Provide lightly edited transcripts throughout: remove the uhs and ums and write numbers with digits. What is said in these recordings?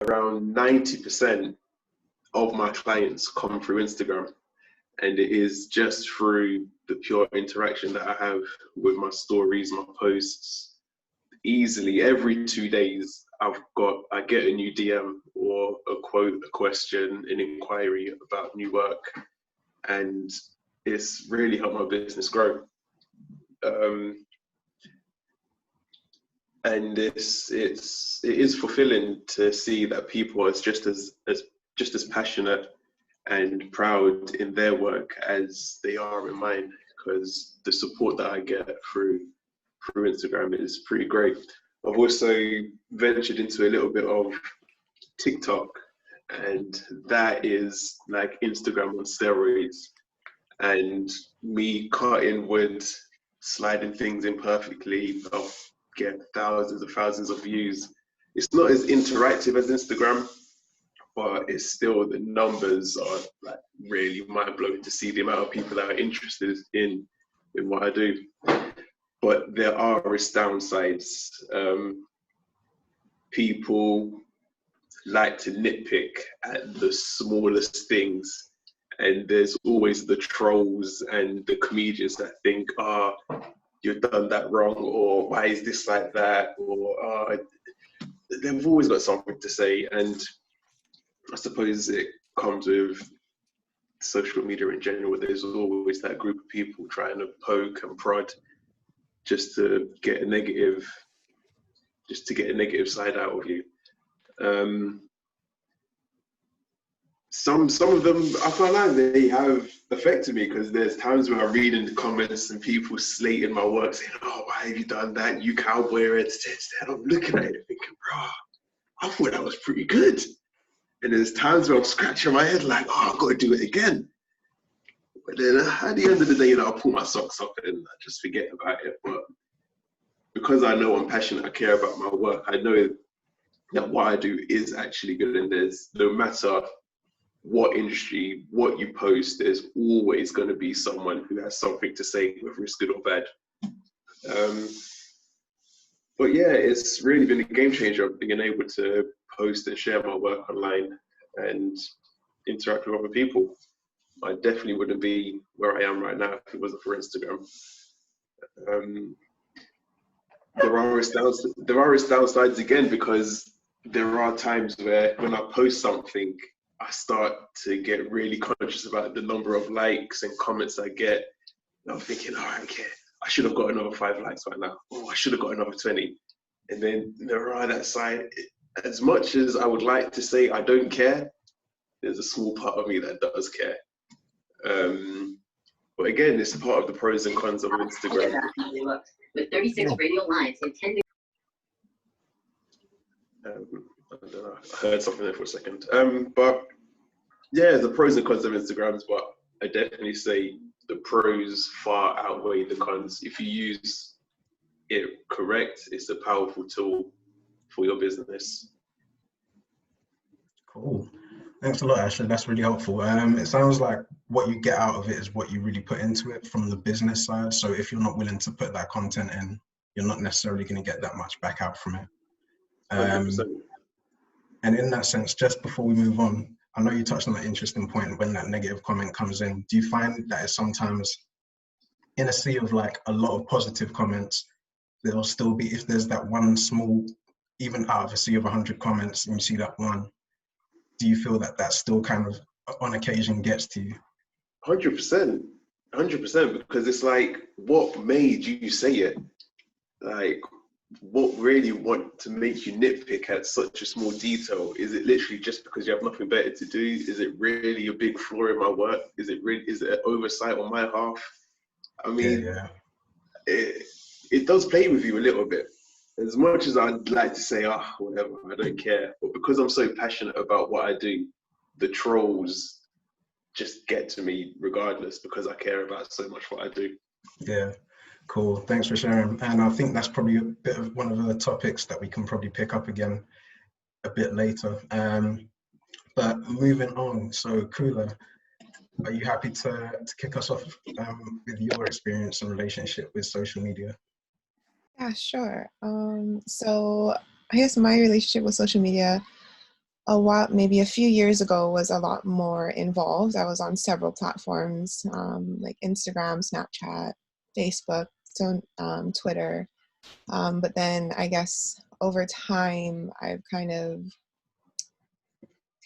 around 90% of my clients come through Instagram. And it is just through the pure interaction that I have with my stories, my posts. Easily every 2 days, I get a new DM or a quote, a question, an inquiry about new work, and it's really helped my business grow. And it is fulfilling to see that people are just as passionate and proud in their work as they are in mine, because the support that I get through Instagram is pretty great. I've also ventured into a little bit of TikTok, and that is like Instagram on steroids. And me cutting wood, sliding things in perfectly, I'll get thousands of views. It's not as interactive as Instagram, but it's still, the numbers are like really mind-blowing to see the amount of people that are interested in what I do. But there are its downsides. People like to nitpick at the smallest things, and there's always the trolls and the comedians that think, you've done that wrong, or why is this like that, or they've always got something to say. And I suppose it comes with social media in general. There's always that group of people trying to poke and prod just to get a negative side out of you. Some of them, I can't lie, they have affected me, because there's times where I'm reading the comments and people slating my work, saying, why have you done that, you cowboy, and I'm looking at it thinking, I thought that was pretty good. And there's times where I'm scratching my head like, I've got to do it again. But then at the end of the day, I'll pull my socks up and I just forget about it. But because I know I'm passionate, I care about my work, I know that what I do is actually good. And there's, no matter what industry, what you post, there's always going to be someone who has something to say, whether it's good or bad. But yeah, it's really been a game changer, being able to post and share my work online and interact with other people. I definitely wouldn't be where I am right now if it wasn't for Instagram. There are its downsides again, because there are times where when I post something, I start to get really conscious about the number of likes and comments I get. And I'm thinking, okay, I should have got another 5 likes right now. I should have got another 20. And then there are that side. As much as I would like to say I don't care, there's a small part of me that does care. But again, it's part of the pros and cons of Instagram. With 36 radio lines intended. I don't know, I heard something there for a second. But yeah, the pros and cons of Instagrams, but I definitely say the pros far outweigh the cons. If you use it correct, it's a powerful tool for your business. Cool. Thanks a lot, Ashley. That's really helpful. It sounds like what you get out of it is what you really put into it from the business side. So if you're not willing to put that content in, you're not necessarily going to get that much back out from it. 100%. And in that sense, just before we move on, I know you touched on that interesting point when that negative comment comes in. Do you find that it's sometimes in a sea of like a lot of positive comments, there'll still be, if there's that one small, even out of a sea of 100 comments and you see that one, do you feel that that still kind of on occasion gets to you? 100%, because it's like, what made you say it? Like, what really want to make you nitpick at such a small detail? Is it literally just because you have nothing better to do? Is it really a big flaw in my work? Is it an oversight on my half? I mean, it does play with you a little bit. As much as I'd like to say, whatever, I don't care. But because I'm so passionate about what I do, the trolls just get to me regardless, because I care about so much what I do. Yeah, cool. Thanks for sharing. And I think that's probably a bit of one of the topics that we can probably pick up again a bit later. But moving on, so Kula, are you happy to kick us off with your experience and relationship with social media? Yeah, sure. So I guess my relationship with social media maybe a few years ago, was a lot more involved. I was on several platforms, like Instagram, Snapchat, Facebook, so Twitter. But then I guess over time, I've kind of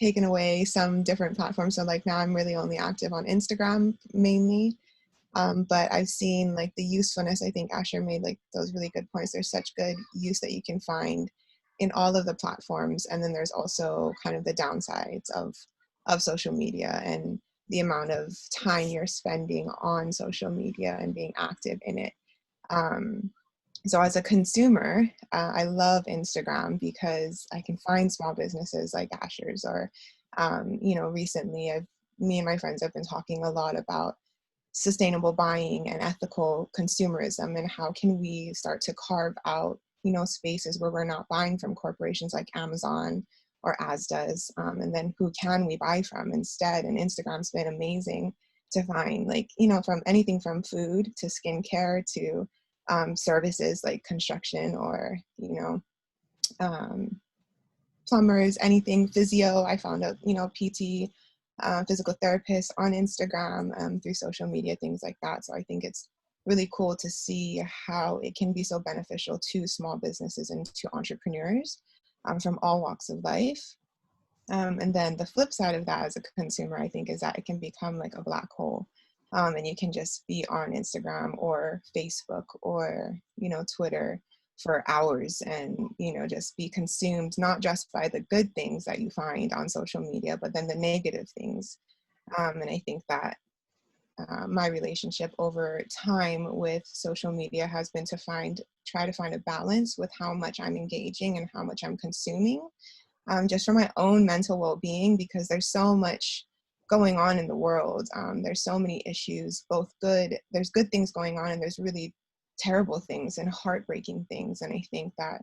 taken away some different platforms. So like now I'm really only active on Instagram mainly. But I've seen like the usefulness. I think Asher made like those really good points. There's such good use that you can find in all of the platforms. And then there's also kind of the downsides of social media and the amount of time you're spending on social media and being active in it. So as a consumer, I love Instagram because I can find small businesses like Asher's, or, recently me and my friends have been talking a lot about sustainable buying and ethical consumerism, and how can we start to carve out, spaces where we're not buying from corporations like Amazon or Asda's, and then who can we buy from instead? And Instagram's been amazing to find, like, from anything from food to skincare to services like construction or, plumbers, anything, physio. I found a, PT, physical therapist on Instagram, through social media, things like that. So I think it's really cool to see how it can be so beneficial to small businesses and to entrepreneurs from all walks of life. And then the flip side of that as a consumer, I think, is that it can become like a black hole. And you can just be on Instagram or Facebook or, Twitter for hours and, just be consumed, not just by the good things that you find on social media, but then the negative things. And I think that my relationship over time with social media has been to try to find a balance with how much I'm engaging and how much I'm consuming, just for my own mental well-being, because there's so much going on in the world. There's so many issues, there's good things going on, and there's really terrible things and heartbreaking things. And I think that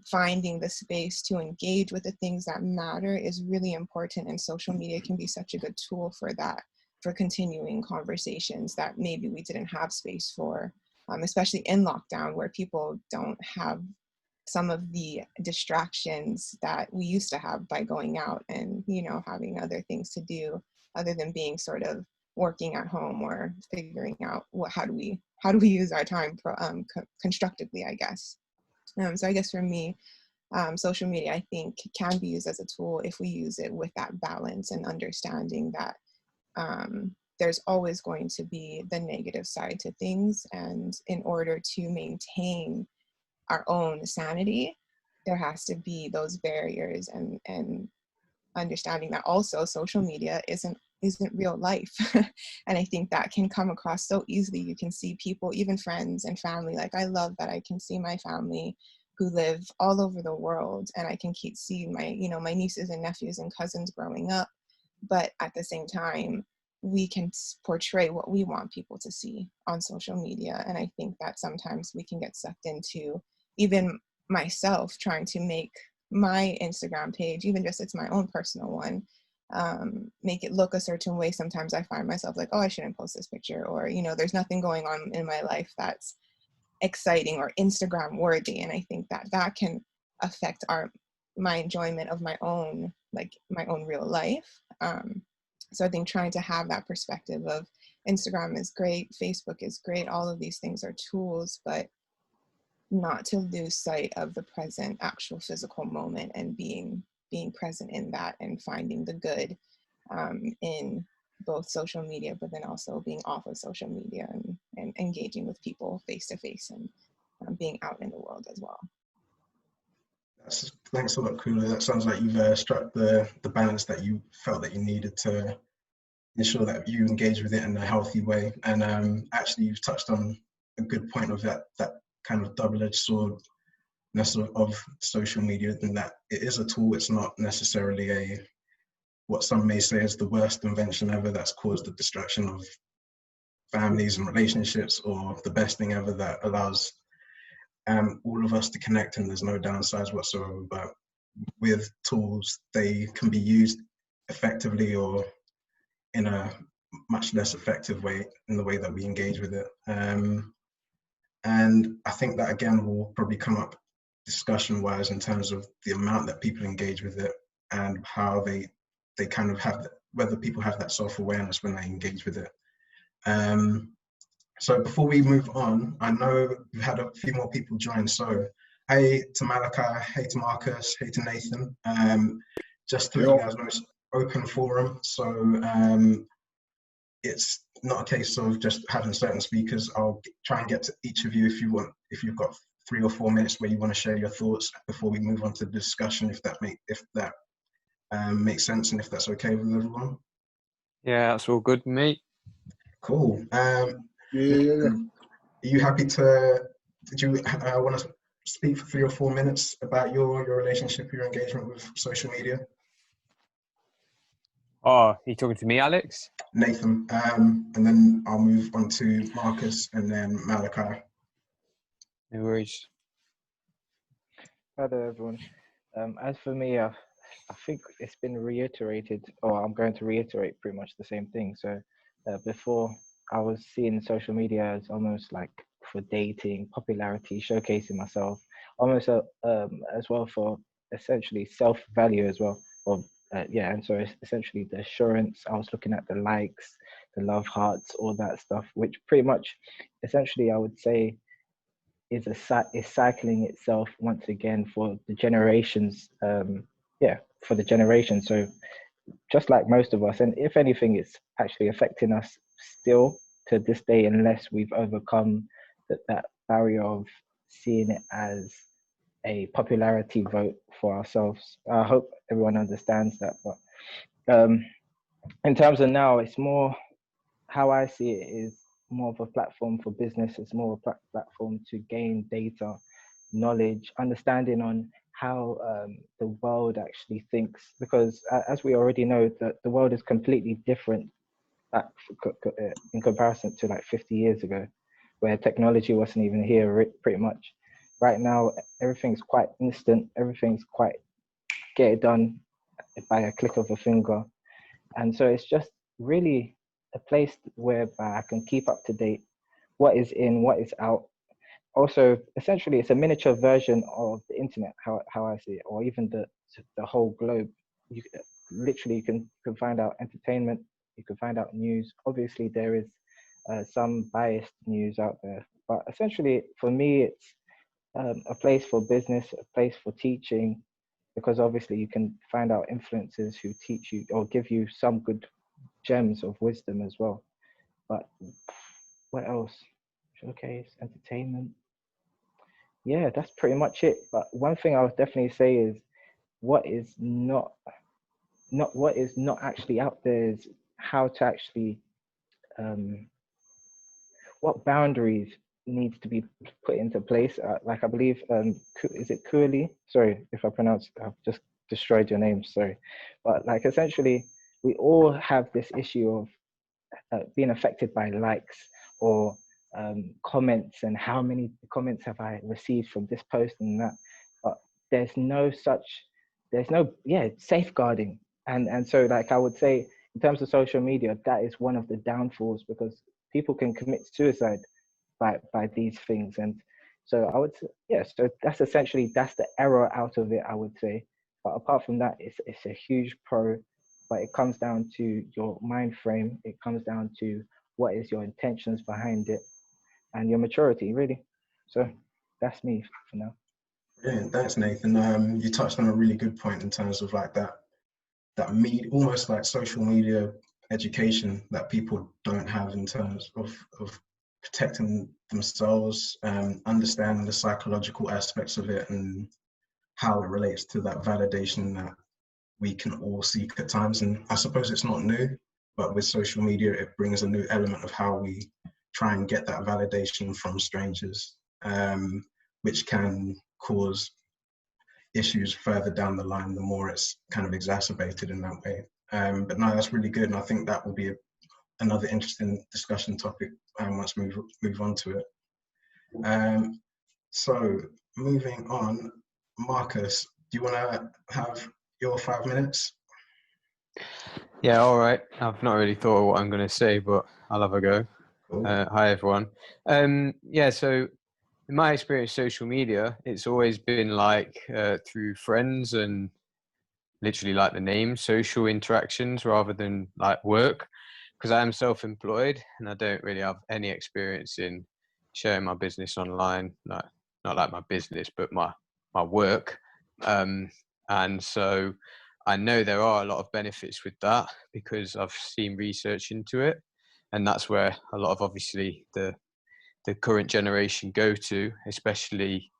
finding the space to engage with the things that matter is really important, and social media can be such a good tool for that, for continuing conversations that maybe we didn't have space for, especially in lockdown, where people don't have some of the distractions that we used to have by going out and, having other things to do other than being sort of working at home or figuring out how do we use our time constructively, I guess. So I guess for me, social media, I think, can be used as a tool if we use it with that balance and understanding that there's always going to be the negative side to things. And in order to maintain our own sanity, there has to be those barriers and understanding that also social media isn't real life. And I think that can come across so easily. You can see people, even friends and family. Like, I love that I can see my family who live all over the world, and I can keep seeing my nieces and nephews and cousins growing up. But at the same time, we can portray what we want people to see on social media. And I think that sometimes we can get sucked into, even myself, trying to make my Instagram page, even just it's my own personal one, make it look a certain way. Sometimes I find myself like, oh, I shouldn't post this picture, or, there's nothing going on in my life that's exciting or Instagram worthy. And I think that can affect my enjoyment of my own real life. So I think trying to have that perspective of Instagram is great, Facebook is great, all of these things are tools, but not to lose sight of the present, actual physical moment, and being present in that, and finding the good in both social media, but then also being off of social media and engaging with people face to face, and being out in the world as well. Thanks a lot, Kula. That sounds like you've struck the balance that you felt that you needed to ensure that you engage with it in a healthy way. And actually, you've touched on a good point of that kind of double-edged swordness of social media, and that it is a tool. It's not necessarily what some may say is the worst invention ever that's caused the destruction of families and relationships, or the best thing ever that allows all of us to connect, and there's no downsides whatsoever. But with tools, they can be used effectively or in a much less effective way in the way that we engage with it. And I think that, again, will probably come up discussion-wise in terms of the amount that people engage with it. and how they kind of have, whether people have that self-awareness when they engage with it. So before we move on, I know we've had a few more people join. So hey to Malachi, hey to Marcus, hey to Nathan. Just to let you guys know, it's open forum. So it's not a case of just having certain speakers. I'll try and get to each of you if you want, if you've got 3 or 4 minutes where you want to share your thoughts before we move on to the discussion, if that makes sense and if that's okay with everyone. Yeah, that's all good, mate. Cool. Yeah. Are you happy to, did you want to speak for 3 or 4 minutes about your relationship, your engagement with social media? Oh, you talking to me, Alex? Nathan, and then I'll move on to Marcus and then Malachi. No worries. Hi there, everyone. As for me, I think it's been reiterated, or I'm going to reiterate pretty much the same thing. So before, I was seeing social media as almost like for dating, popularity, showcasing myself, almost as well for essentially self-value as well. Or yeah, and so it's essentially the assurance. I was looking at the likes, the love hearts, all that stuff, which pretty much, essentially, I would say, is cycling itself once again for the generations. For the generations. So just like most of us, and if anything, it's actually affecting us still to this day, unless we've overcome that barrier of seeing it as a popularity vote for ourselves. I hope everyone understands that. But in terms of now, it's more, how I see it is more of a platform for business. It's more of a platform to gain data, knowledge, understanding on how the world actually thinks. Because as we already know, that the world is completely different in comparison to like 50 years ago, where technology wasn't even here pretty much. Right now, everything's quite instant. Everything's quite get it done by a click of a finger. And so it's just really a place whereby I can keep up to date what is in, what is out. Also, essentially, it's a miniature version of the internet, how I see it, or even the whole globe. You literally can find out entertainment, you can find out news. Obviously, there is some biased news out there, but essentially, for me, it's a place for business, a place for teaching, because obviously you can find out influencers who teach you or give you some good gems of wisdom as well. But what else? Showcase, entertainment. Yeah, that's pretty much it. But one thing I would definitely say is what is not actually out there is how to actually what boundaries needs to be put into place. Like I believe, is it Cooley? Sorry if I pronounce, I've just destroyed your name, sorry. But like essentially, we all have this issue of being affected by likes or comments, and how many comments have I received from this post and that. But there's no safeguarding. And so like I would say, in terms of social media, that is one of the downfalls, because people can commit suicide by these things. And so I would say, yeah, so that's the error out of it, I would say. But apart from that, it's a huge pro. But it comes down to your mind frame. It comes down to what is your intentions behind it and your maturity, really. So that's me for now. Brilliant, thanks Nathan. You touched on a really good point in terms of like that almost like social media education that people don't have in terms of protecting themselves, understanding the psychological aspects of it and how it relates to that validation that we can all seek at times. And I suppose it's not new, but with social media, it brings a new element of how we try and get that validation from strangers, which can cause issues further down the line the more it's kind of exacerbated in that way. But no, that's really good, and I think that will be another interesting discussion topic once we move on to it. So moving on, Marcus, do you want to have your 5 minutes? Yeah, all right. I've not really thought of what I'm going to say, but I'll have a go. Cool. Hi, everyone. Yeah, so in my experience, social media, it's always been like through friends and literally like the name, social interactions rather than like work, because I am self-employed and I don't really have any experience in sharing my business online, like not like my business, but my work. And so I know there are a lot of benefits with that because I've seen research into it, and that's where a lot of obviously the current generation go to, especially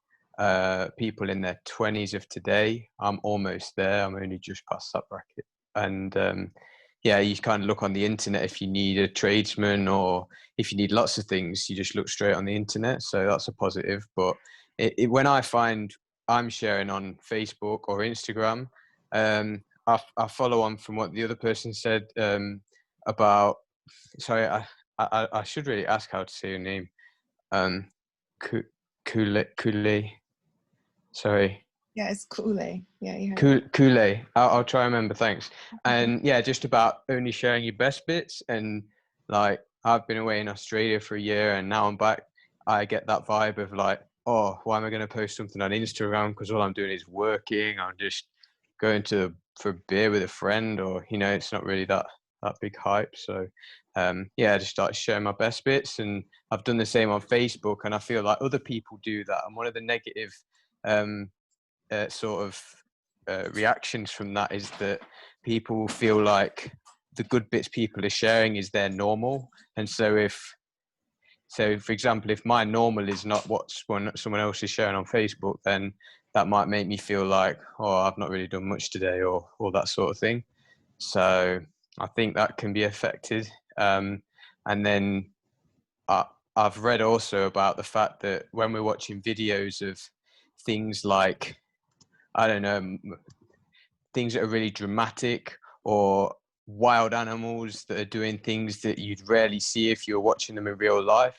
people in their 20s of today. I'm almost there. I'm only just past that bracket. And yeah, you kind of look on the internet if you need a tradesman or if you need lots of things, you just look straight on the internet. So that's a positive. But when I find I'm sharing on Facebook or Instagram, I follow on from what the other person said about. Sorry, I should really ask how to say your name. Kule. Sorry. Yeah, it's Kool-Aid. Yeah, you heard it. Kule. I'll try and remember. Thanks. And yeah, just about only sharing your best bits. And like, I've been away in Australia for a year, and now I'm back. I get that vibe of like, oh, why am I going to post something on Instagram? Because all I'm doing is working. I'm just going for a beer with a friend, or it's not really that big hype. So yeah, I just started sharing my best bits, and I've done the same on Facebook, and I feel like other people do that. And one of the negative sort of reactions from that is that people feel like the good bits people are sharing is their normal. And so for example, if my normal is not what someone else is sharing on Facebook, then that might make me feel like, oh, I've not really done much today, or that sort of thing. So I think that can be affected. And then I've read also about the fact that when we're watching videos of things like, I don't know, things that are really dramatic or wild animals that are doing things that you'd rarely see if you're watching them in real life,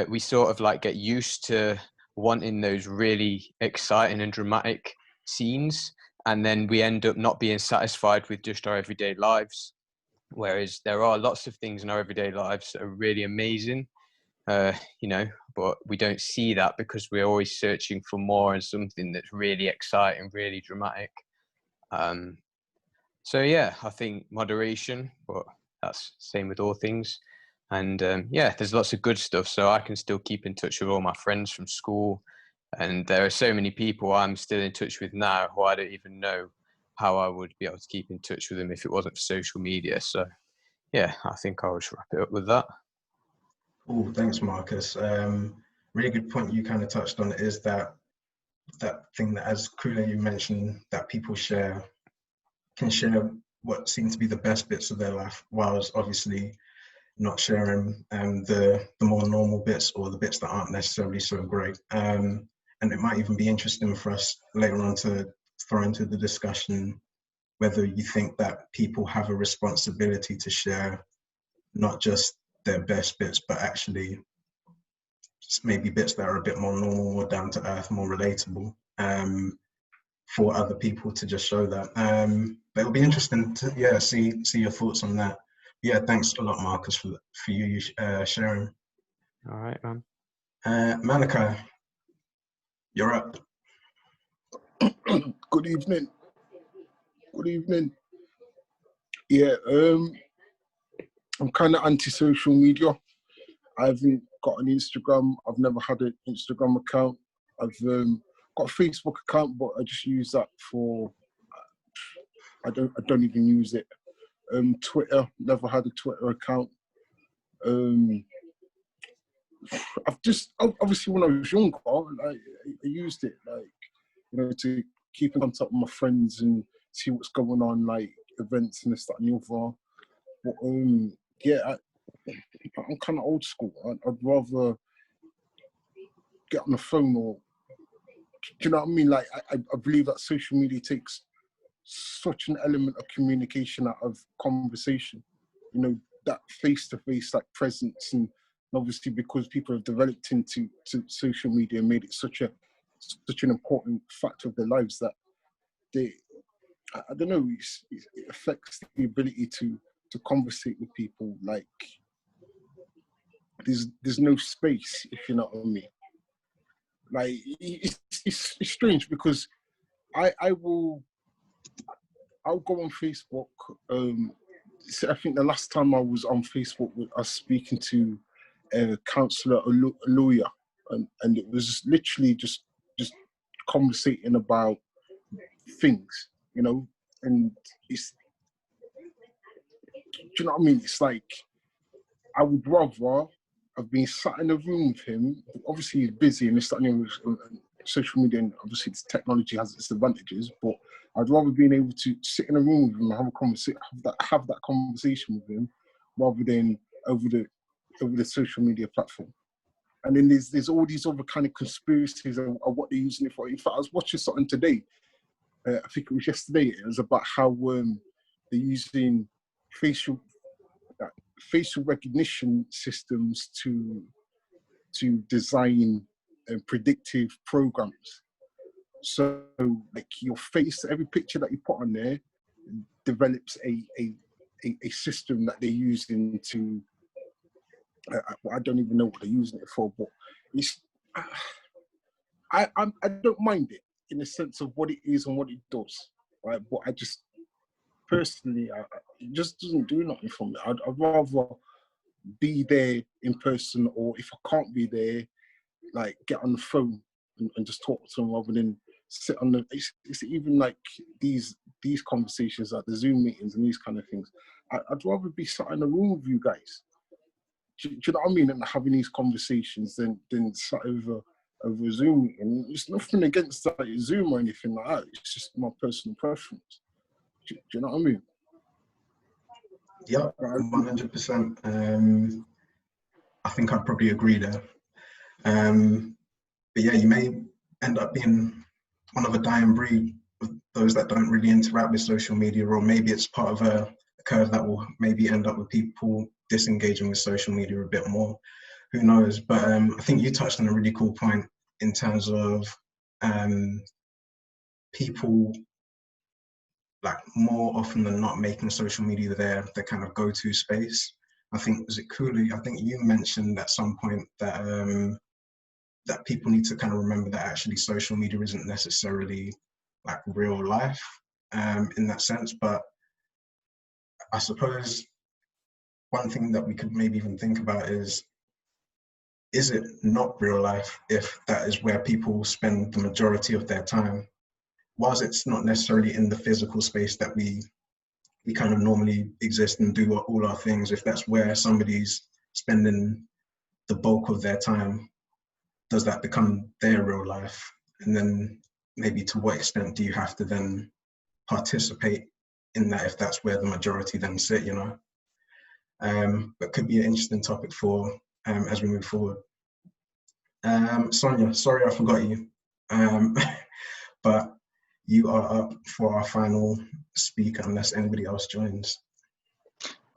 we sort of like get used to wanting those really exciting and dramatic scenes, and then we end up not being satisfied with just our everyday lives. Whereas there are lots of things in our everyday lives that are really amazing, but we don't see that because we're always searching for more and something that's really exciting, really dramatic. So yeah, I think moderation, but that's same with all things. And yeah, there's lots of good stuff. So I can still keep in touch with all my friends from school. And there are so many people I'm still in touch with now who I don't even know how I would be able to keep in touch with them if it wasn't for social media. So yeah, I think I'll just wrap it up with that. Oh, thanks, Marcus. Really good point you kind of touched on is that thing that, as Kula, you mentioned, that people can share what seem to be the best bits of their life, whilst obviously not sharing the more normal bits or the bits that aren't necessarily so great. And it might even be interesting for us later on to throw into the discussion whether you think that people have a responsibility to share not just their best bits, but actually maybe bits that are a bit more normal, more down to earth, more relatable, for other people to just show that. But it'll be interesting to see your thoughts on that. Yeah, thanks a lot, Marcus, for you sharing. All right, man. Malachi, you're up. Good evening. Good evening. Yeah, I'm kind of anti-social media. I haven't got an Instagram. I've never had an Instagram account. I've got a Facebook account, but I just use that for. I don't even use it. Twitter, never had a Twitter account. I've just obviously when I was younger, I used it to keep in contact with my friends and see what's going on, like events and this, that, and the other. But yeah, I'm kind of old school. I'd rather get on the phone, or do you know what I mean? Like I believe that social media takes such an element of communication out of conversation. That face-to-face, like presence, and obviously because people have developed into social media and made it such an important factor of their lives that I don't know, it affects the ability to conversate with people. Like there's no space, if you know what I mean. Like it's strange because I will I'll go on Facebook. So I think the last time I was on Facebook, I was speaking to a counsellor, a lawyer, and it was literally just conversating about things, you know. And it's, do you know what I mean? It's like, I would rather have been sat in a room with him. Obviously, he's busy and this, that, and the other, social media, and obviously this technology has its advantages, but I'd rather being able to sit in a room with him and have a conversation, have that conversation with him, rather than over the social media platform. And then there's all these other kind of conspiracies of what they're using it for. In fact, I was watching something today. I think it was yesterday. It was about how they're using facial recognition systems to design predictive programs. So, like, your face, every picture that you put on there develops a system that they're using to. I don't even know what they're using it for, but it's. I don't mind it in the sense of what it is and what it does, right? But I just personally, it just doesn't do nothing for me. I'd rather be there in person, or if I can't be there, like, get on the phone and just talk to them rather than sit on the. It's even like these conversations, like the Zoom meetings and these kind of things. I'd rather be sat in a room with you guys. Do you know what I mean? And having these conversations than sat over a Zoom meeting. It's nothing against that Zoom or anything like that. It's just my personal preference. Do you know what I mean? Yeah, 100%. I think I'd probably agree there. But yeah, you may end up being one of a dying breed of those that don't really interact with social media, or maybe it's part of a curve that will maybe end up with people disengaging with social media a bit more. Who knows? But I think you touched on a really cool point in terms of people, like, more often than not making social media their kind of go-to space. I think, was it Cooley? I think you mentioned at some point that that people need to kind of remember that actually social media isn't necessarily like real life in that sense. But I suppose one thing that we could maybe even think about is it not real life if that is where people spend the majority of their time? Whilst it's not necessarily in the physical space that we kind of normally exist and do all our things, if that's where somebody's spending the bulk of their time, does that become their real life? And then maybe to what extent do you have to then participate in that if that's where the majority then sit, you know? But could be an interesting topic for as we move forward. Sonia, sorry I forgot you, but you are up for our final speaker unless anybody else joins.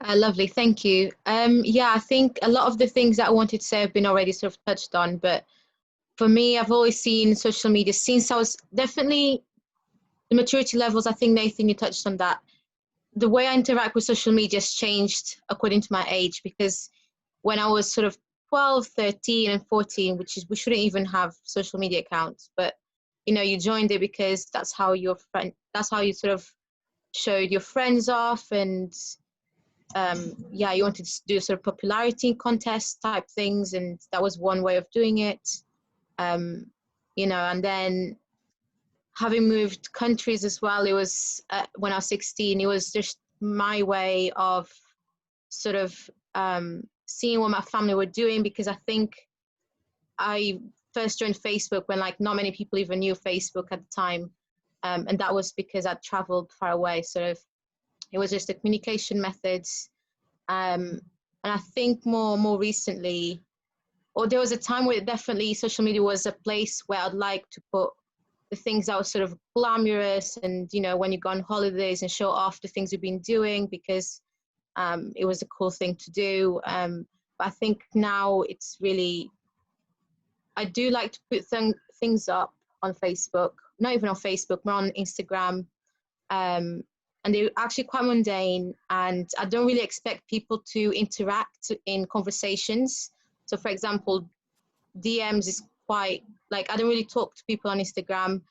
Lovely, thank you. Yeah, I think a lot of the things that I wanted to say have been already sort of touched on, but for me, I've always seen social media since I was definitely the maturity levels. I think, Nathan, you touched on that. The way I interact with social media has changed according to my age, because when I was sort of 12, 13 and 14, which is, we shouldn't even have social media accounts, but you know, you joined it because that's how you sort of showed your friends off, and yeah, you wanted to do sort of popularity contest type things, and that was one way of doing it. You know, and then having moved countries as well, it was when I was 16, it was just my way of sort of seeing what my family were doing, because I think I first joined Facebook when like not many people even knew Facebook at the time, and that was because I'd traveled far away. Sort of, it was just a communication methods, and I think more recently, or there was a time where definitely social media was a place where I'd like to put the things that were sort of glamorous, and you know, when you go on holidays and show off the things you've been doing, because it was a cool thing to do. But I think now it's really, I do like to put things up on Facebook, not even on Facebook, but on Instagram. And they're actually quite mundane, and I don't really expect people to interact in conversations. So for example, DMs is quite, like, I don't really talk to people on Instagram.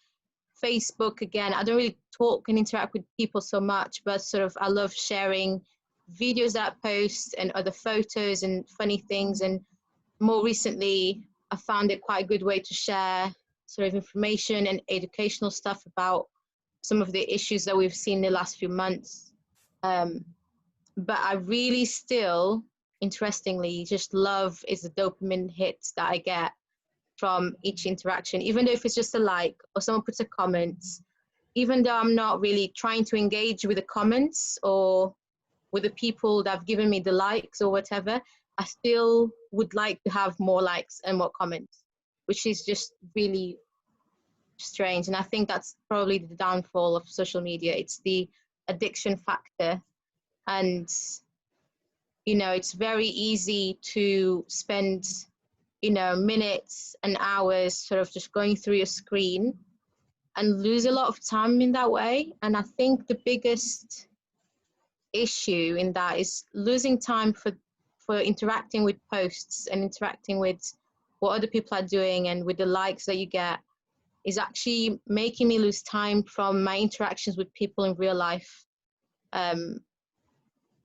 Facebook, again, I don't really talk and interact with people so much, but sort of I love sharing videos that I post and other photos and funny things. And more recently, I found it quite a good way to share sort of information and educational stuff about some of the issues that we've seen in the last few months. But I really still, interestingly, just love is the dopamine hits that I get from each interaction, even though if it's just a like or someone puts a comment, even though I'm not really trying to engage with the comments or with the people that have given me the likes or whatever, I still would like to have more likes and more comments, which is just really strange. And I think that's probably the downfall of social media. It's the addiction factor. And, you know, it's very easy to spend, you know, minutes and hours sort of just going through your screen and lose a lot of time in that way. And I think the biggest issue in that is losing time for interacting with posts and interacting with what other people are doing and with the likes that you get is actually making me lose time from my interactions with people in real life.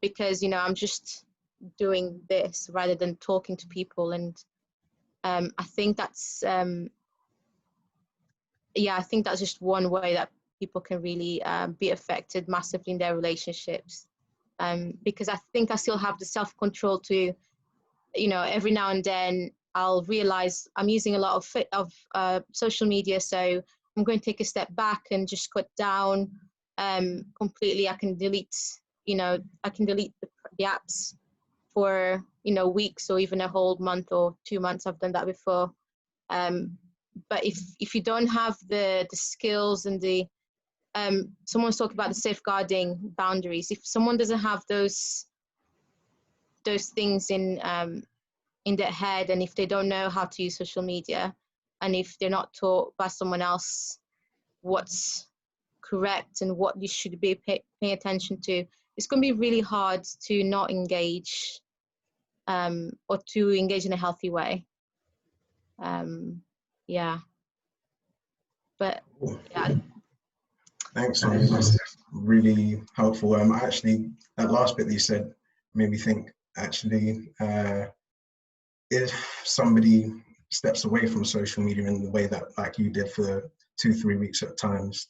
Because, you know, I'm just doing this rather than talking to people. And I think that's, yeah, I think that's just one way that people can really be affected massively in their relationships. Because I think I still have the self-control to, you know, every now and then I'll realize I'm using a lot of social media, so I'm going to take a step back and just cut down completely. I can delete, you know, I can delete the apps for, you know, weeks or even a whole month or 2 months. I've done that before. But if you don't have the skills and the someone's talking about the safeguarding boundaries. If someone doesn't have those things in their head, and if they don't know how to use social media, and if they're not taught by someone else what's correct and what you should be paying attention to, it's going to be really hard to not engage or to engage in a healthy way. Yeah. But yeah. Thanks, Sonia. That's really helpful. Actually, that last bit that you said made me think, actually, if somebody steps away from social media in the way that, like you did for 2-3 weeks at times,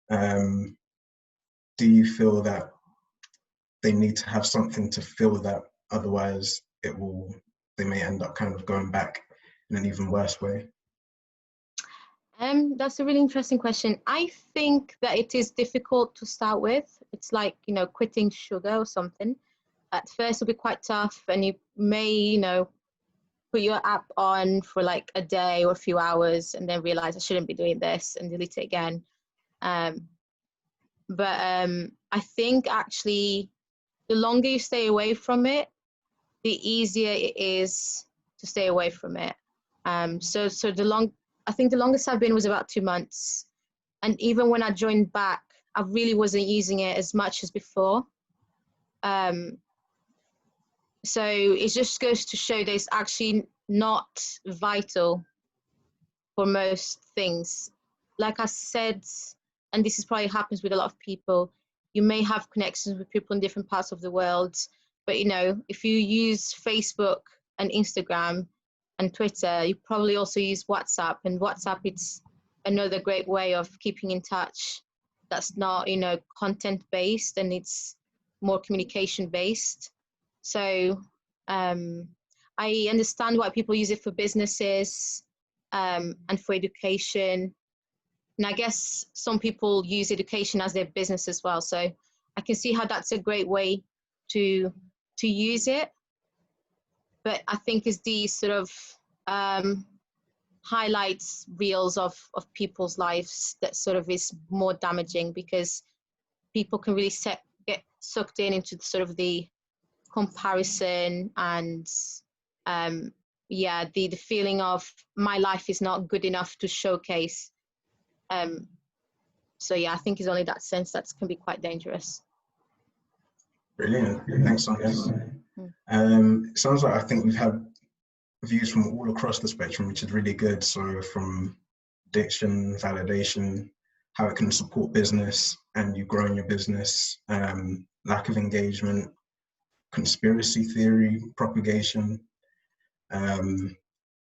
do you feel that they need to have something to fill that? Otherwise, they may end up kind of going back in an even worse way. That's a really interesting question. I think that it is difficult to start with. It's like, you know, quitting sugar or something. At first, it'll be quite tough, and you may, you know, put your app on for like a day or a few hours and then realize I shouldn't be doing this and delete it again. But I think actually the longer you stay away from it, the easier it is to stay away from it. So I think the longest I've been was about 2 months. And even when I joined back, I really wasn't using it as much as before. So it just goes to show that it's actually not vital for most things. Like I said, and this is probably happens with a lot of people, you may have connections with people in different parts of the world, but, you know, if you use Facebook and Instagram and Twitter, you probably also use WhatsApp, and WhatsApp, it's another great way of keeping in touch. That's not, you know, content based, and it's more communication based. So I understand why people use it for businesses and for education. And I guess some people use education as their business as well. So I can see how that's a great way to use it. But I think it's the sort of highlights reels of people's lives that sort of is more damaging, because people can really get sucked into sort of the comparison and yeah, the feeling of my life is not good enough to showcase. So yeah, I think it's only that sense that can be quite dangerous. Brilliant. Thanks, Sonia. It sounds like I think we've had views from all across the spectrum, which is really good. So from addiction, validation, how it can support business and you growing your business, lack of engagement, conspiracy theory propagation,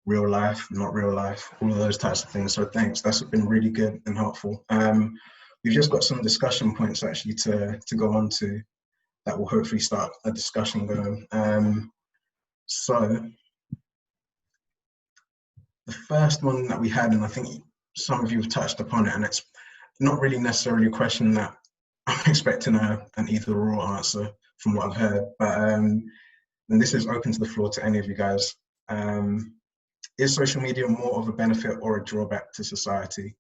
real life, not real life, all of those types of things. So thanks, that's been really good and helpful. We've just got some discussion points actually to go on to that will hopefully start a discussion going. So the first one that we had, and I think some of you have touched upon it, and it's not really necessarily a question that I'm expecting an either or answer from what I've heard, but and this is open to the floor to any of you guys. Is social media more of a benefit or a drawback to society?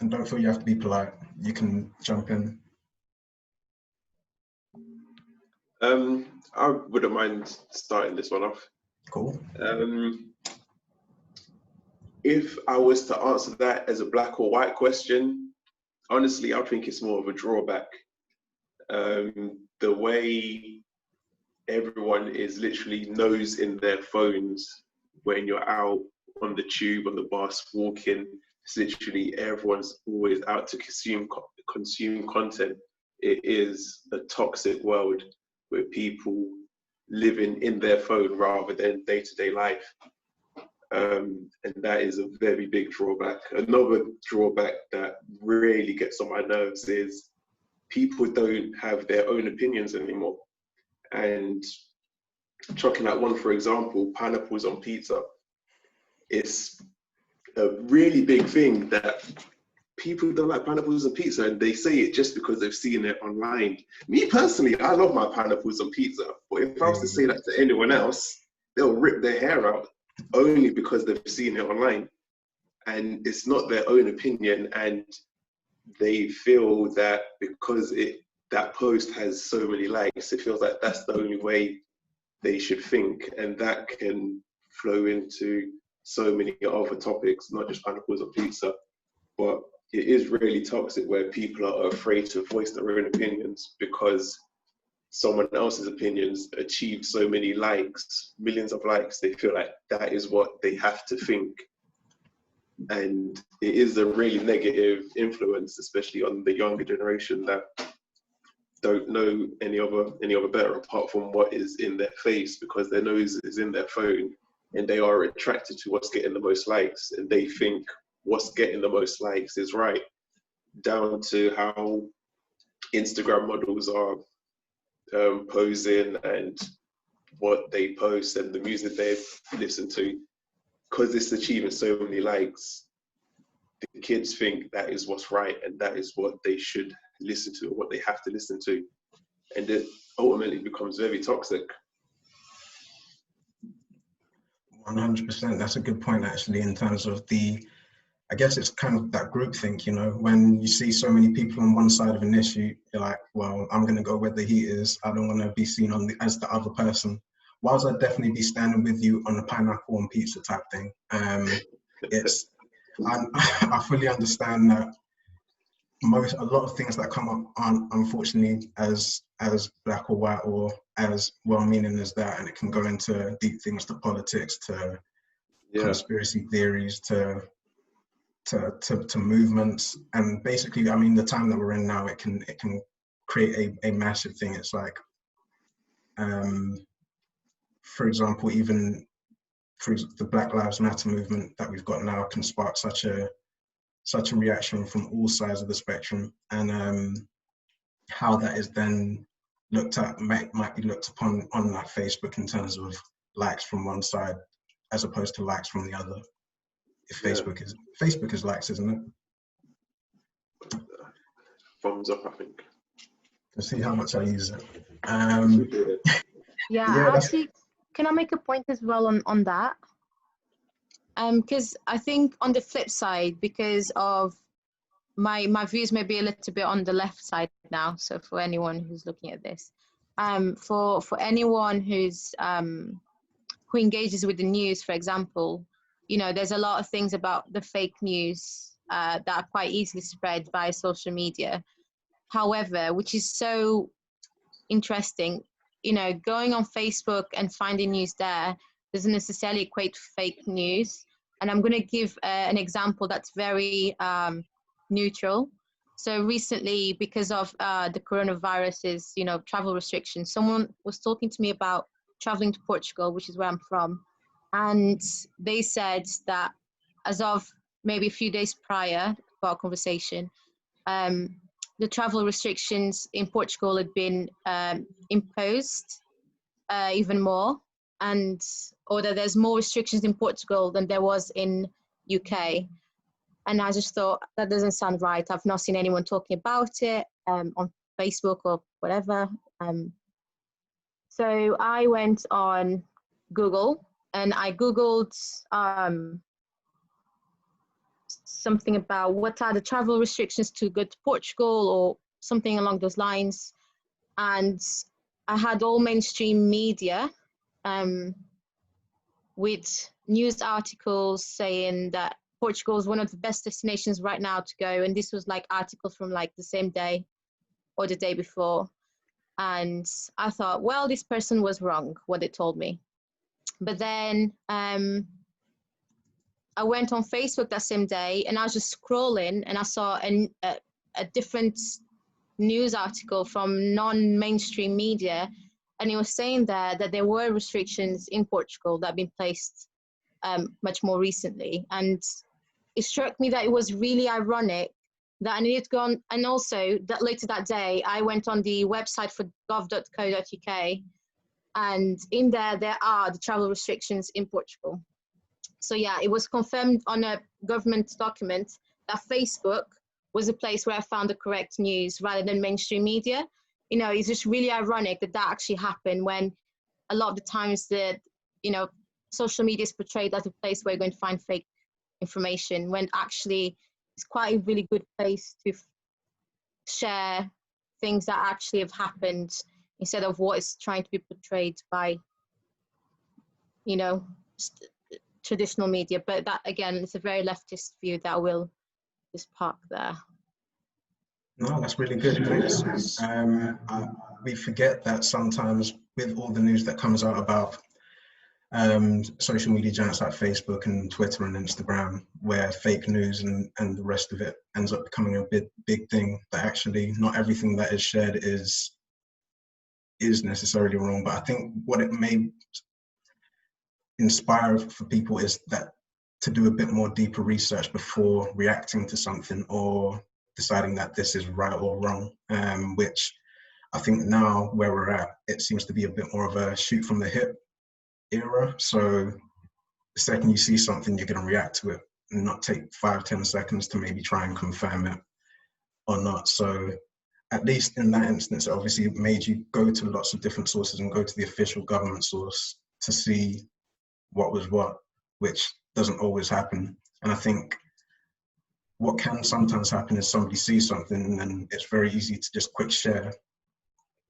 And don't feel you have to be polite. You can jump in. I wouldn't mind starting this one off. Cool. If I was to answer that as a black or white question, honestly, I think it's more of a drawback. The way everyone is literally nose in their phones when you're out on the tube, on the bus, walking, it's literally everyone's always out to consume content. It is a toxic world where people living in their phone rather than day-to-day life. And that is a very big drawback. Another drawback that really gets on my nerves is people don't have their own opinions anymore. And chucking out one, for example, pineapples on pizza. It's a really big thing that people don't like pineapples on pizza, and they say it just because they've seen it online. Me personally, I love my pineapples on pizza, but if I was to say that to anyone else, they'll rip their hair out only because they've seen it online. And it's not their own opinion, and they feel that because that post has so many likes, it feels like that's the only way they should think, and that can flow into so many other topics, not just pineapples on pizza. But it is really toxic where people are afraid to voice their own opinions because someone else's opinions achieve so many likes, millions of likes. They feel like that is what they have to think. And it is a really negative influence, especially on the younger generation that don't know any other better apart from what is in their face, because their nose is in their phone and they are attracted to what's getting the most likes, and they think what's getting the most likes is right, down to how Instagram models are posing and what they post and the music they listen to. Because it's achieving so many likes, the kids think that is what's right and that is what they should listen to or what they have to listen to. And it ultimately becomes very toxic. 100%. That's a good point, actually, in terms of I guess it's kind of that groupthink, you know, when you see so many people on one side of an issue, you're like, well, I'm going to go where the heat is. I don't want to be seen as the other person. Whilst I'd definitely be standing with you on the pineapple and pizza type thing, I fully understand that a lot of things that come up aren't unfortunately as black or white or as well-meaning as that, and it can go into deep things, to politics, to conspiracy theories, to movements, and basically, I mean, the time that we're in now, it can create a massive thing. It's like, for example, even the Black Lives Matter movement that we've got now can spark such a reaction from all sides of the spectrum, and how that is then looked at might be looked upon on like Facebook in terms of likes from one side as opposed to likes from the other. If Facebook is likes, isn't it? Thumbs up, I think. To see how much I use it. Yeah, actually, can I make a point as well on that? Because I think on the flip side, because of my views may be a little bit on the left side now. So for anyone who's looking at this, for anyone who's who engages with the news, for example, you know, there's a lot of things about the fake news that are quite easily spread by social media. However, which is so interesting, you know, going on Facebook and finding news there doesn't necessarily equate to fake news. And I'm going to give an example that's very neutral. So recently, because of the coronavirus's, you know, travel restrictions, someone was talking to me about traveling to Portugal, which is where I'm from. And they said that as of maybe a few days prior to our conversation, the travel restrictions in Portugal had been imposed even more, and or that there's more restrictions in Portugal than there was in UK. And I just thought, that doesn't sound right. I've not seen anyone talking about it on Facebook or whatever. So I went on Google and I Googled something about what are the travel restrictions to go to Portugal or something along those lines. And I had all mainstream media with news articles saying that Portugal is one of the best destinations right now to go. And this was like articles from like the same day or the day before. And I thought, well, this person was wrong, what they told me. But then I went on Facebook that same day and I was just scrolling and I saw a different news article from non-mainstream media. And it was saying there that there were restrictions in Portugal that had been placed much more recently. And it struck me that it was really ironic that I needed to go on, and also that later that day, I went on the website for gov.co.uk, and in there are the travel restrictions in Portugal. So yeah, it was confirmed on a government document that Facebook was a place where I found the correct news rather than mainstream media. You know, it's just really ironic that that actually happened when a lot of the times that, you know, social media is portrayed as a place where you're going to find fake information, when actually it's quite a really good place to share things that actually have happened instead of what is trying to be portrayed by, you know, traditional media. But that, again, it's a very leftist view that I will just park there. No, that's really good. Thanks. We forget that sometimes with all the news that comes out about social media giants like Facebook and Twitter and Instagram, where fake news and the rest of it ends up becoming a big thing, that actually not everything that is shared is necessarily wrong. But I think what it may inspire for people is that to do a bit more deeper research before reacting to something or deciding that this is right or wrong, which I think now where we're at, it seems to be a bit more of a shoot from the hip era. So the second you see something, you're going to react to it and not take 5-10 seconds to maybe try and confirm it or not. So at least in that instance, it obviously made you go to lots of different sources and go to the official government source to see what was what, which doesn't always happen. And I think what can sometimes happen is somebody sees something and then it's very easy to just quick share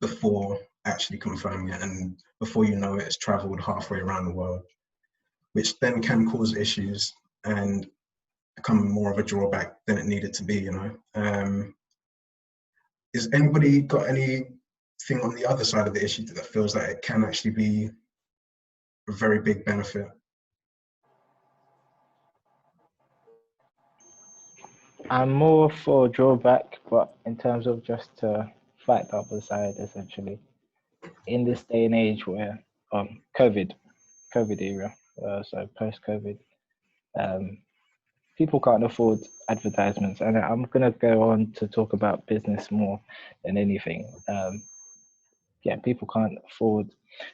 before actually confirming it, and before you know it, it's traveled halfway around the world, which then can cause issues and become more of a drawback than it needed to be, you know. Is anybody got anything on the other side of the issue that feels that it can actually be a very big benefit? I'm more for drawback, but in terms of just to fight the other side, essentially, in this day and age where COVID era, so post-COVID, people can't afford advertisements, and I'm gonna go on to talk about business more than anything. Yeah, people can't afford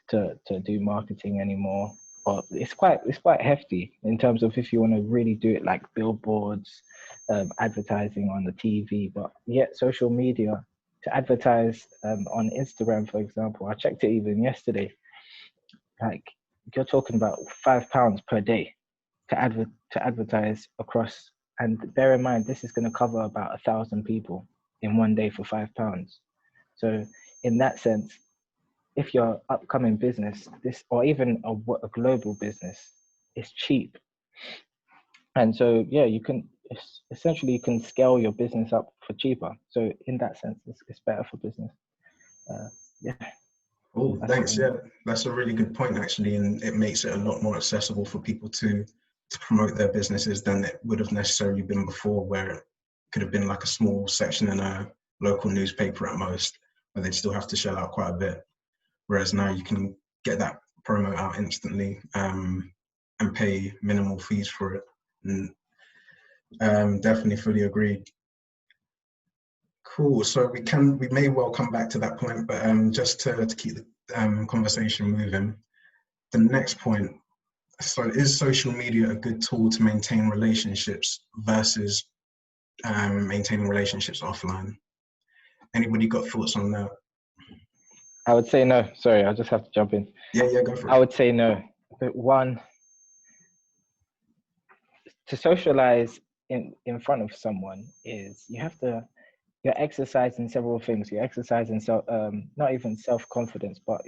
to do marketing anymore. But it's quite hefty in terms of if you want to really do it, like billboards, advertising on the TV. But yet social media to advertise on Instagram, for example, I checked it even yesterday. Like you're talking about £5 per day to advertise across, and bear in mind this is going to cover about 1,000 people in one day for £5. So in that sense, if you're upcoming business, this, or even a global business, is cheap. And so, yeah, you can essentially you can scale your business up for cheaper. So in that sense, it's better for business. Yeah. Oh, That's thanks. for me. Yeah, that's a really good point actually, and it makes it a lot more accessible for people to promote their businesses than it would have necessarily been before, where it could have been like a small section in a local newspaper at most, where they'd still have to shell out quite a bit. Whereas now you can get that promo out instantly, and pay minimal fees for it. And definitely fully agreed. Cool. So we may well come back to that point, but just to keep the conversation moving, the next point. So is social media a good tool to maintain relationships versus maintaining relationships offline? Anybody got thoughts on that? I would say no. Sorry, I just have to jump in. Yeah, go for it. I would say no. But one, to socialize in front of someone is you're exercising several things. You're exercising not even self-confidence, but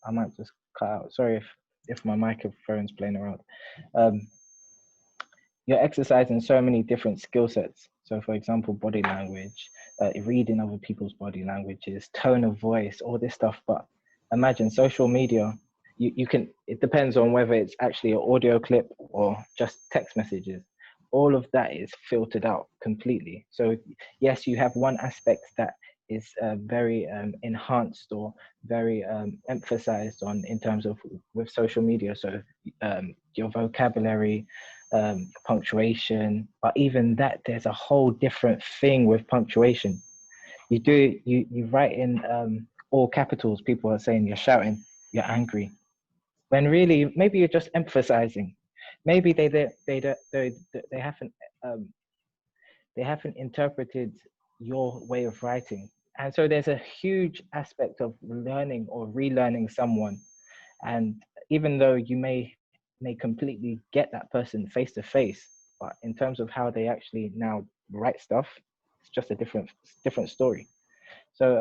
I might just cut out. Sorry if my microphone's playing around. You're exercising so many different skill sets. So for example, body language, reading other people's body languages, tone of voice, all this stuff. But imagine social media, you can, it depends on whether it's actually an audio clip or just text messages. All of that is filtered out completely. So yes, you have one aspect that is very enhanced or very emphasized on in terms of with social media. So your vocabulary, punctuation, but even that, there's a whole different thing with punctuation. You write in all capitals, people are saying you're shouting, you're angry, when really maybe you're just emphasizing. Maybe they haven't interpreted your way of writing, and so there's a huge aspect of learning or relearning someone. And even though you may completely get that person face to face, but in terms of how they actually now write stuff, it's just a different story. So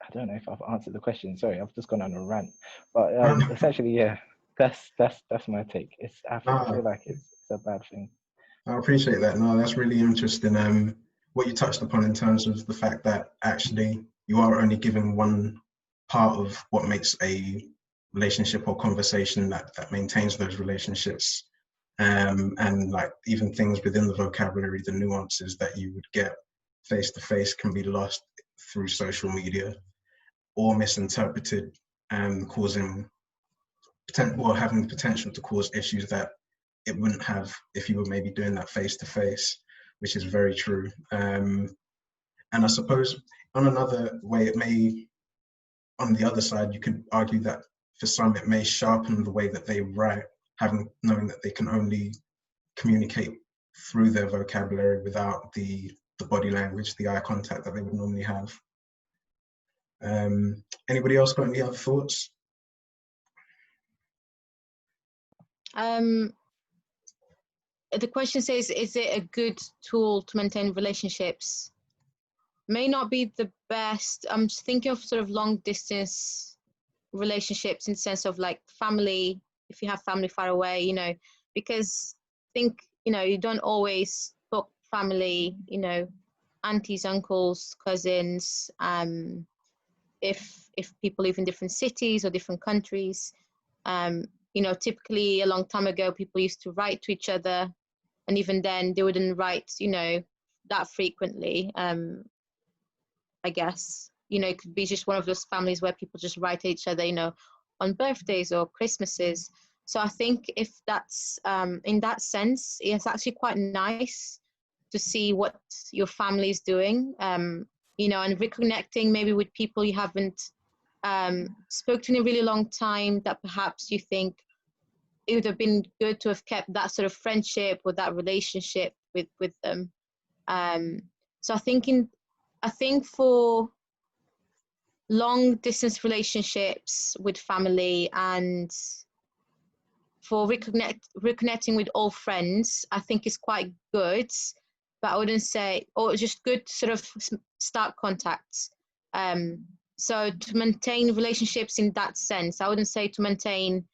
I don't know if I've answered the question. Sorry, I've just gone on a rant. But essentially, yeah, that's my take. I feel like it's a bad thing. I appreciate that. No, that's really interesting. What you touched upon in terms of the fact that actually you are only given one part of what makes a relationship or conversation that maintains those relationships. And like even things within the vocabulary, the nuances that you would get face to face can be lost through social media or misinterpreted, and causing or having the potential to cause issues that it wouldn't have if you were maybe doing that face to face, which is very true. And I suppose on another way, it may, on the other side, you could argue that for some it may sharpen the way that they write, knowing that they can only communicate through their vocabulary without the body language, the eye contact that they would normally have. Anybody else got any other thoughts? The question says, is it a good tool to maintain relationships? May not be the best. I'm just thinking of sort of long distance relationships in the sense of like family, if you have family far away, because I think, you don't always book family, aunties, uncles, cousins, if people live in different cities or different countries. Typically a long time ago, people used to write to each other, and even then they wouldn't write, that frequently. I guess, it could be just one of those families where people just write to each other, on birthdays or Christmases. So I think if that's, in that sense, it's actually quite nice to see what your family is doing, and reconnecting maybe with people you haven't spoke to in a really long time, that perhaps you think it would have been good to have kept that sort of friendship or that relationship with them. So I think for long distance relationships with family and for reconnecting with old friends, I think is quite good, but I wouldn't say, or just good to sort of start contacts. So to maintain relationships in that sense, I wouldn't say to maintain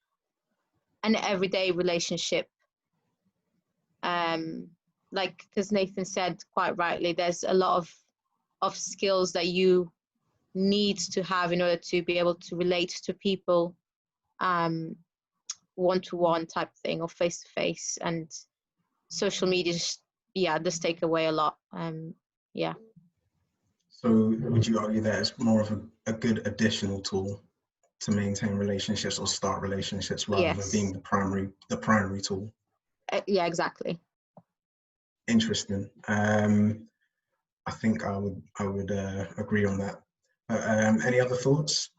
an everyday relationship. Because Nathan said quite rightly, there's a lot of skills that you needs to have in order to be able to relate to people, one-to-one type thing or face-to-face. And social media just, does take away a lot. Yeah. So would you argue that it's more of a good additional tool to maintain relationships or start relationships rather than being Yes. the primary tool? Yeah, exactly. Interesting. I think I would agree on that. Any other thoughts?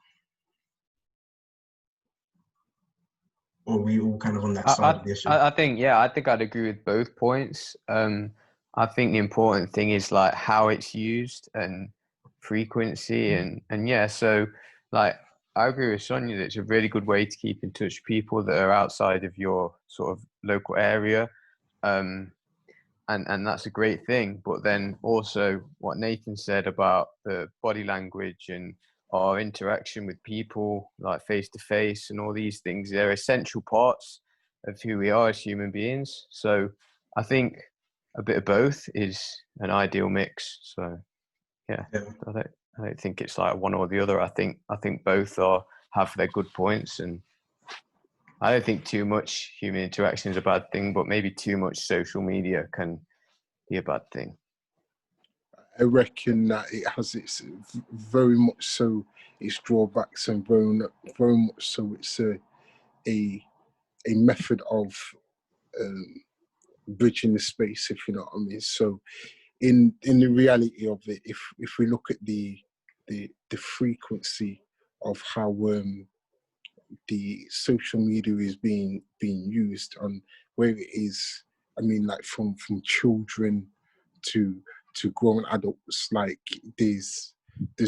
Or are we all kind of on that side of the issue? I think I'd agree with both points. I think the important thing is like how it's used and frequency and yeah. So like I agree with Sonia that it's a really good way to keep in touch with people that are outside of your sort of local area. And that's a great thing. But then also what Nathan said about the body language and our interaction with people, like face to face, and all these things, they're essential parts of who we are as human beings. So I think a bit of both is an ideal mix. So yeah. I don't think it's like one or the other. I think both have their good points, and I don't think too much human interaction is a bad thing, but maybe too much social media can be a bad thing. I reckon that it has its very much so its drawbacks, and very much so it's a method of bridging the space, if you know what I mean. So in the reality of it, if we look at the frequency of how the social media is being used, and where it is, I mean, like from children to grown adults, like there's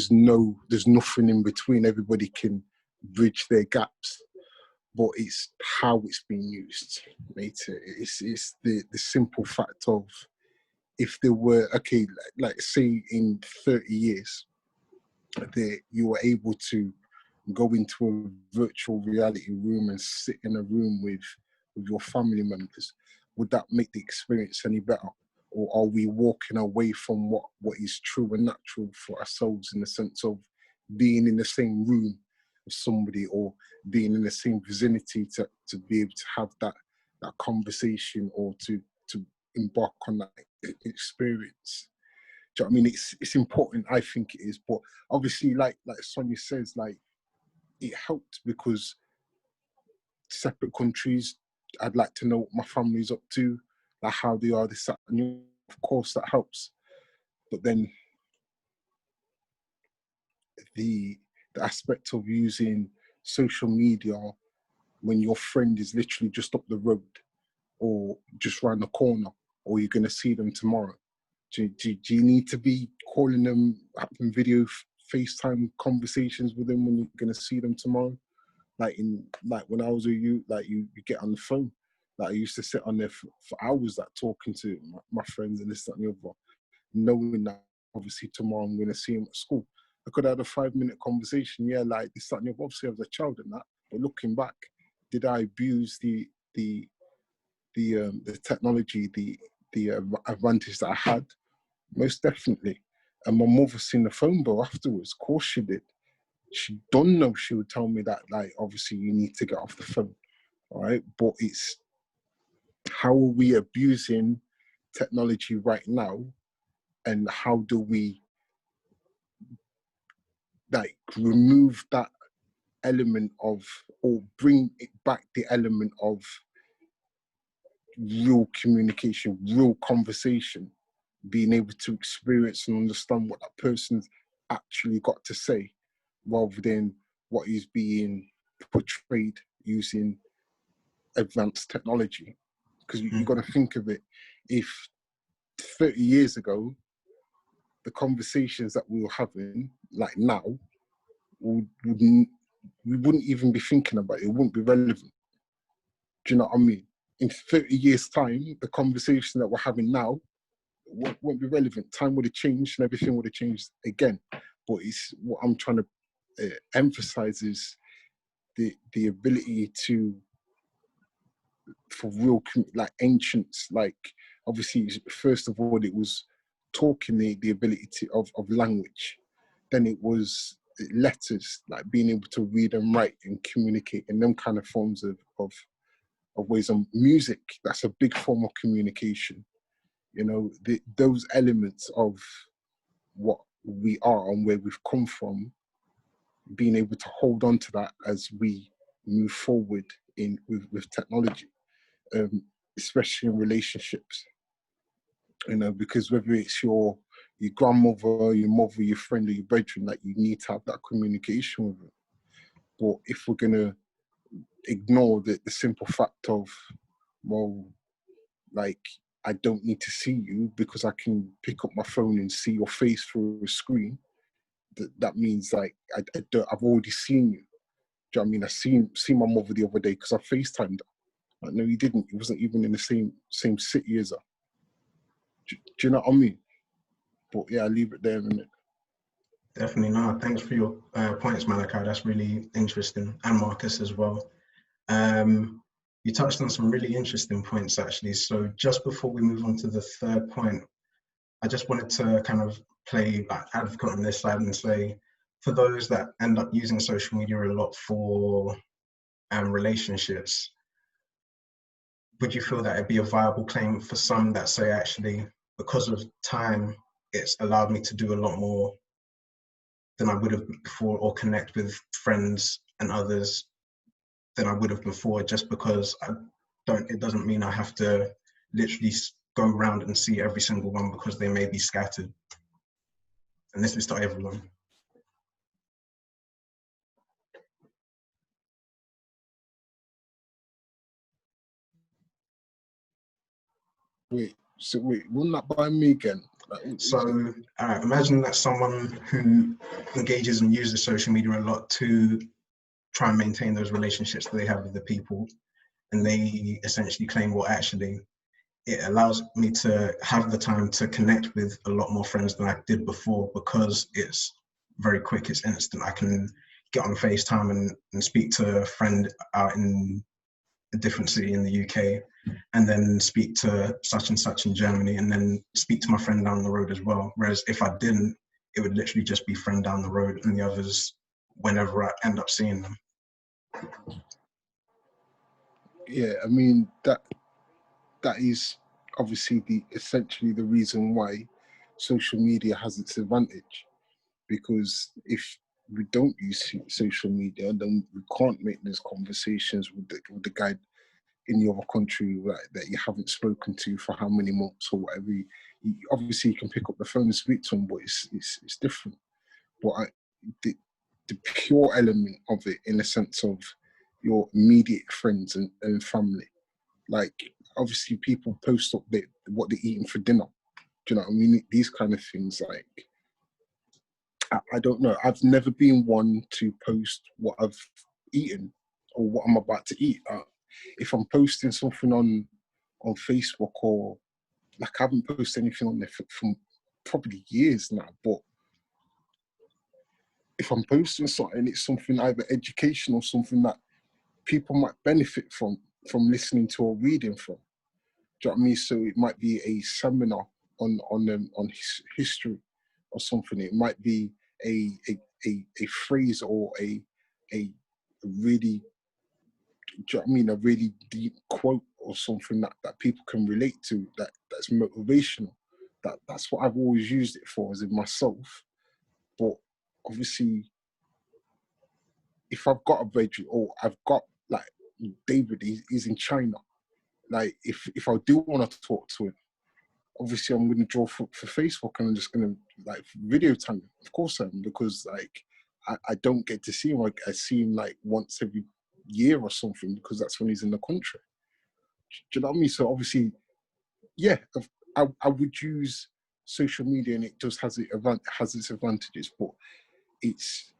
nothing in between. Everybody can bridge their gaps, but it's how it's being used, mate. It's the simple fact of, if there were, okay, like say in 30 years that you were able to go into a virtual reality room and sit in a room with your family members, would that make the experience any better? Or are we walking away from what is true and natural for ourselves, in the sense of being in the same room with somebody, or being in the same vicinity to be able to have that conversation, or to embark on that experience? Do you know what I mean? It's important, I think it is, but obviously, like Sonia says, like, it helped because separate countries, I'd like to know what my family's up to, like how they are, this, that, and of course that helps. But then the aspect of using social media when your friend is literally just up the road, or just round the corner, or you're going to see them tomorrow. Do you need to be calling them, having video FaceTime conversations with them when you're going to see them tomorrow? Like when I was with you, like you get on the phone. Like I used to sit on there for hours, like talking to my friends and this, that, and the other, knowing that obviously tomorrow I'm going to see them at school. I could have had a 5-minute conversation, yeah, like this, that, and the other. Obviously I was a child and that, but looking back, did I abuse the technology, the advantage that I had? Most definitely. And my mother seen the phone bill afterwards. Of course she did. She don't know, she would tell me that, like, obviously you need to get off the phone, all right? But it's how are we abusing technology right now, and how do we like remove that element of, or bring it back, the element of real communication, real conversation, being able to experience and understand what that person's actually got to say, rather than what is being portrayed using advanced technology. Because you got to think of it, if 30 years ago, the conversations that we were having, like now, we wouldn't even be thinking about it. It wouldn't be relevant. Do you know what I mean? In 30 years' time, the conversation that we're having now won't be relevant. Time would have changed and everything would have changed again. But it's what I'm trying to emphasize is the ability to, for real, like ancients, like obviously first of all it was talking, the ability of language. then it was letters, like being able to read and write and communicate in them kind of forms of ways. On music, that's a big form of communication. You know, those elements of what we are and where we've come from, being able to hold on to that as we move forward with technology, especially in relationships. You know, because whether it's your grandmother, your mother, your friend, or your brethren, like, you need to have that communication with them. But if we're gonna ignore the simple fact of, well, like, I don't need to see you because I can pick up my phone and see your face through a screen, that means, like, I've already seen you. Do you know what I mean? I seen my mother the other day because I FaceTimed her. Like, no, you didn't. He wasn't even in the same city as her. Do you know what I mean? But yeah, I'll leave it there a minute. Definitely. No, thanks for your points, Malachi. That's really interesting. And Marcus as well. You touched on some really interesting points, actually. So just before we move on to the third point, I just wanted to kind of play like advocate on this side and say, for those that end up using social media a lot for relationships, would you feel that it'd be a viable claim for some that say, actually, because of time, it's allowed me to do a lot more than I would have before, or connect with friends and others than I would have before, just because it doesn't mean I have to literally go around and see every single one because they may be scattered. And this is to everyone. Wait, run that by me again. Like, so imagine that someone who engages and uses social media a lot to try and maintain those relationships that they have with the people, and they essentially claim, well, actually, it allows me to have the time to connect with a lot more friends than I did before because it's very quick, it's instant. I can get on FaceTime and speak to a friend out in a different city in the UK, and then speak to such and such in Germany, and then speak to my friend down the road as well. Whereas if I didn't, it would literally just be friend down the road and the others whenever I end up seeing them. Yeah, I mean, that is obviously essentially the reason why social media has its advantage, because if we don't use social media, then we can't make those conversations with the guy in the other country that you haven't spoken to for how many months or whatever. Obviously, you can pick up the phone and speak to him, but it's different. But the pure element of it, in the sense of your immediate friends and family, like, obviously people post up what they're eating for dinner. Do you know what I mean? These kind of things, like, I don't know. I've never been one to post what I've eaten or what I'm about to eat. If I'm posting something on Facebook, or like, I haven't posted anything on there from probably years now, but if I'm posting something, it's something either educational, something that people might benefit from listening to or reading from. Do you know what I mean? So it might be a seminar on history or something. It might be a phrase or a really, do you know what I mean, a really deep quote or something that people can relate to, that's motivational. That's what I've always used it for, as in myself. But obviously, if I've got a budget, or I've got, like, David, he's in China. Like, if I do want to talk to him, obviously I'm going to draw for Facebook, and I'm just going to, like, video time him. Of course I am, because, like, I don't get to see him. Like, I see him like once every year or something, because that's when he's in the country. Do you know what I mean? So obviously, yeah, I would use social media, and it just has its advantages, but it's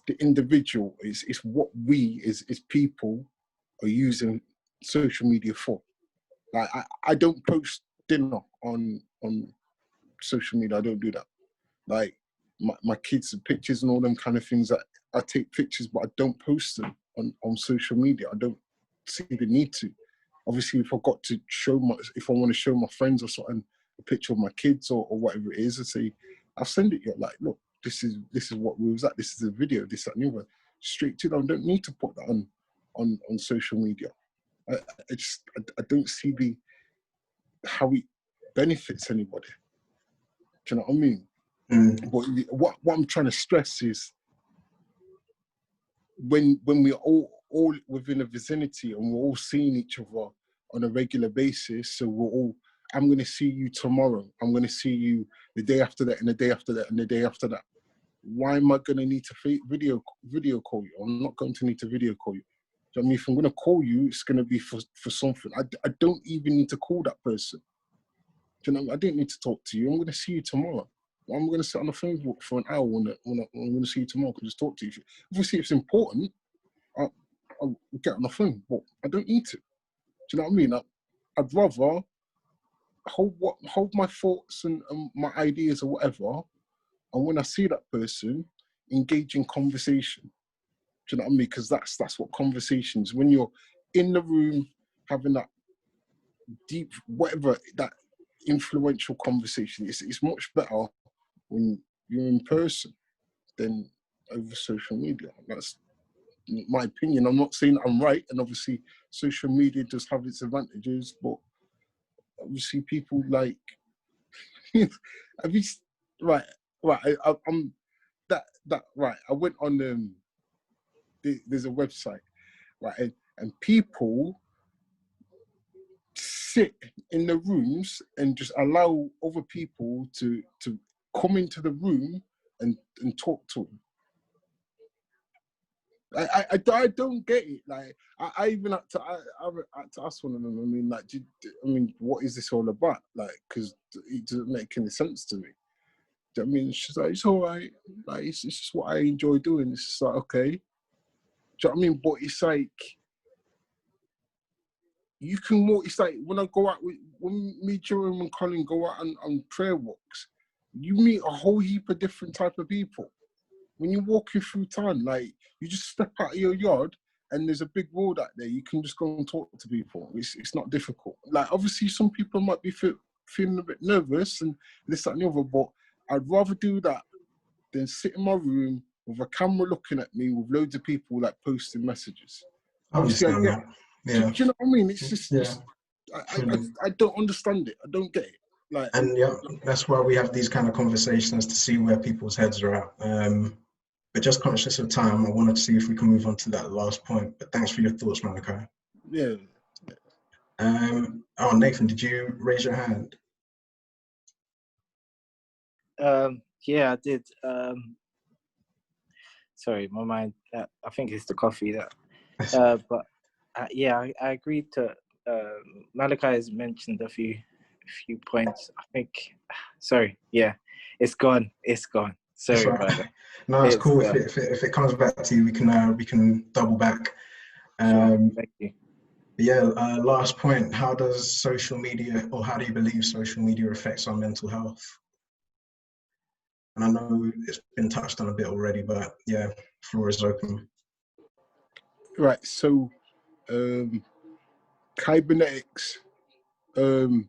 the individual, it's what we as people are using social media for. Like, I don't post dinner on social media. I don't do that. Like, my kids' pictures and all them kind of things, that I take pictures, but I don't post them on social media. I don't see the need to. Obviously, if I want to show my friends or something a picture of my kids or whatever it is, I say, I'll send it. You're like, look, this is what we was at. This is a video. This, that, and the other. Straight to them. I don't need to put that on social media. I don't see how it benefits anybody. Do you know what I mean? But what I'm trying to stress is when we're all within a vicinity and we're all seeing each other on a regular basis, so we're all, I'm going to see you tomorrow, I'm going to see you the day after that, and the day after that, and the day after that. Why am I going to need to video call you? I'm not going to need to video call you. Do you know what I mean? If I'm going to call you, it's going to be for something. I don't even need to call that person. Do you know, I didn't need to talk to you. I'm going to see you tomorrow. I'm going to sit on the phone for an hour when I'm going to see you tomorrow. I can just talk to you. Obviously, if it's important, I'll get on the phone, but I don't need to. Do you know what I mean? I'd rather hold my thoughts and my ideas or whatever, and when I see that person, engage in conversation. Do you know what I mean? Because that's what conversations, when you're in the room having that deep, whatever, that influential conversation, it's much better when you're in person than over social media. That's my opinion. I'm not saying I'm right, and obviously social media does have its advantages, but obviously people like have you right I'm that right. I went on there's a website, right, and people sit in the rooms and just allow other people to come into the room and talk to them. I don't get it. Like I even had to ask one of them. I mean, like, what is this all about? Like, because it doesn't make any sense to me. Do you know what I mean? She's like, it's all right. Like, it's just what I enjoy doing. It's just like, okay. Do you know what I mean? But it's like, you can walk. It's like when I go out when me, Jerome, and Colin go out on prayer walks, you meet a whole heap of different type of people. When you're walking through town, like, you just step out of your yard and there's a big road out there. You can just go and talk to people. It's not difficult. Like, obviously, some people might be feeling a bit nervous and this, that, and the other, but I'd rather do that than sit in my room with a camera looking at me with loads of people like posting messages. Obviously, I get. Yeah. Do you know what I mean? It's just, yeah. I don't understand it. I don't get it. Like, and yeah, that's why we have these kind of conversations, to see where people's heads are at. But just conscious of time, I wanted to see if we can move on to that last point. But thanks for your thoughts, Malachi. Yeah. Oh, Nathan, did you raise your hand? Yeah, I did. Sorry, my mind. I think it's the coffee that. But yeah, I agreed to. Malachi has mentioned a few points. I think. Sorry. Yeah, it's gone. It's gone. Sorry about that. No, it's cool. If it comes back to you, we can double back. Sure. Thank you. Yeah. Last point. How does social media, or how do you believe social media affects our mental health? And I know it's been touched on a bit already, but yeah, floor is open. Right. So, cybernetics and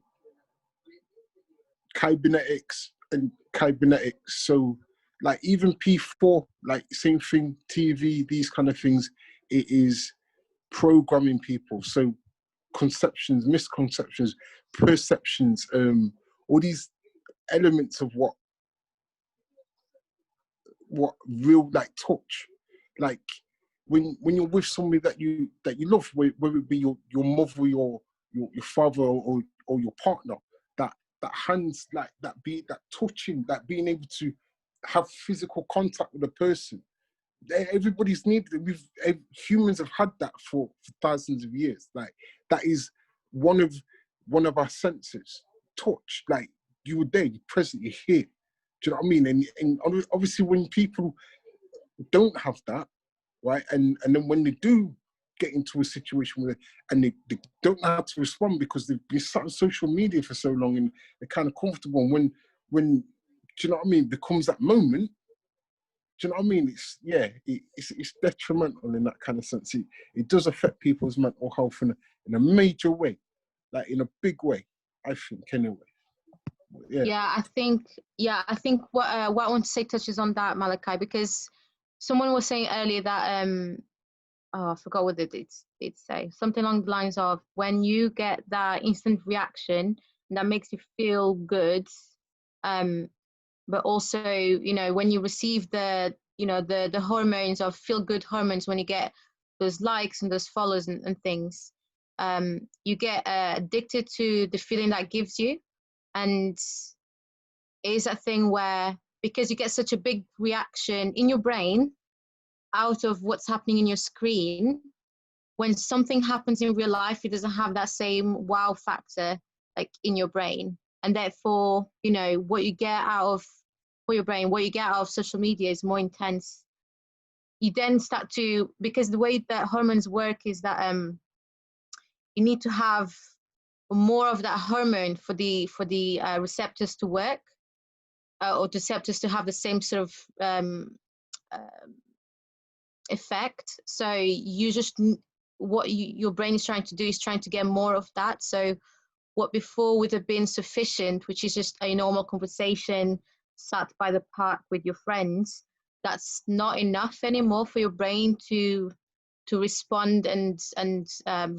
cybernetics. So, like, even P4, like, same thing, TV, these kind of things, it is programming people. So conceptions, misconceptions, perceptions, all these elements of what real, like, touch, like when you're with somebody that you love, whether it be your mother, your father, or your partner, that hands, like that touching, that being able to have physical contact with a person. Everybody's needed. Humans have had that for thousands of years. Like, that is one of our senses. Touch, like, you were there, you're present, you're here. Do you know what I mean? And obviously, when people don't have that, right, and then when they do get into a situation where they don't know how to respond because they've been sat on social media for so long and they're kind of comfortable. And when do you know what I mean, becomes that moment. Do you know what I mean? It's detrimental in that kind of sense. It does affect people's mental health in a major way, like in a big way, I think, anyway. Yeah, I think what I want to say touches on that, Malachi, because someone was saying earlier that I forgot what it say, something along the lines of when you get that instant reaction that makes you feel good, but also, you know, when you receive the, you know, the hormones of feel good hormones, when you get those likes and those follows and things, you get addicted to the feeling that gives you. And it is a thing where, because you get such a big reaction in your brain out of what's happening in your screen, when something happens in real life, it doesn't have that same wow factor like in your brain. And therefore, you know, what you get out of, for your brain, what you get out of social media is more intense. You then start to, because the way that hormones work is that you need to have more of that hormone for the receptors to work, or the receptors to have the same sort of effect. So you just, what your brain is trying to do is trying to get more of that. So what before would have been sufficient, which is just a normal conversation sat by the park with your friends, that's not enough anymore for your brain to respond and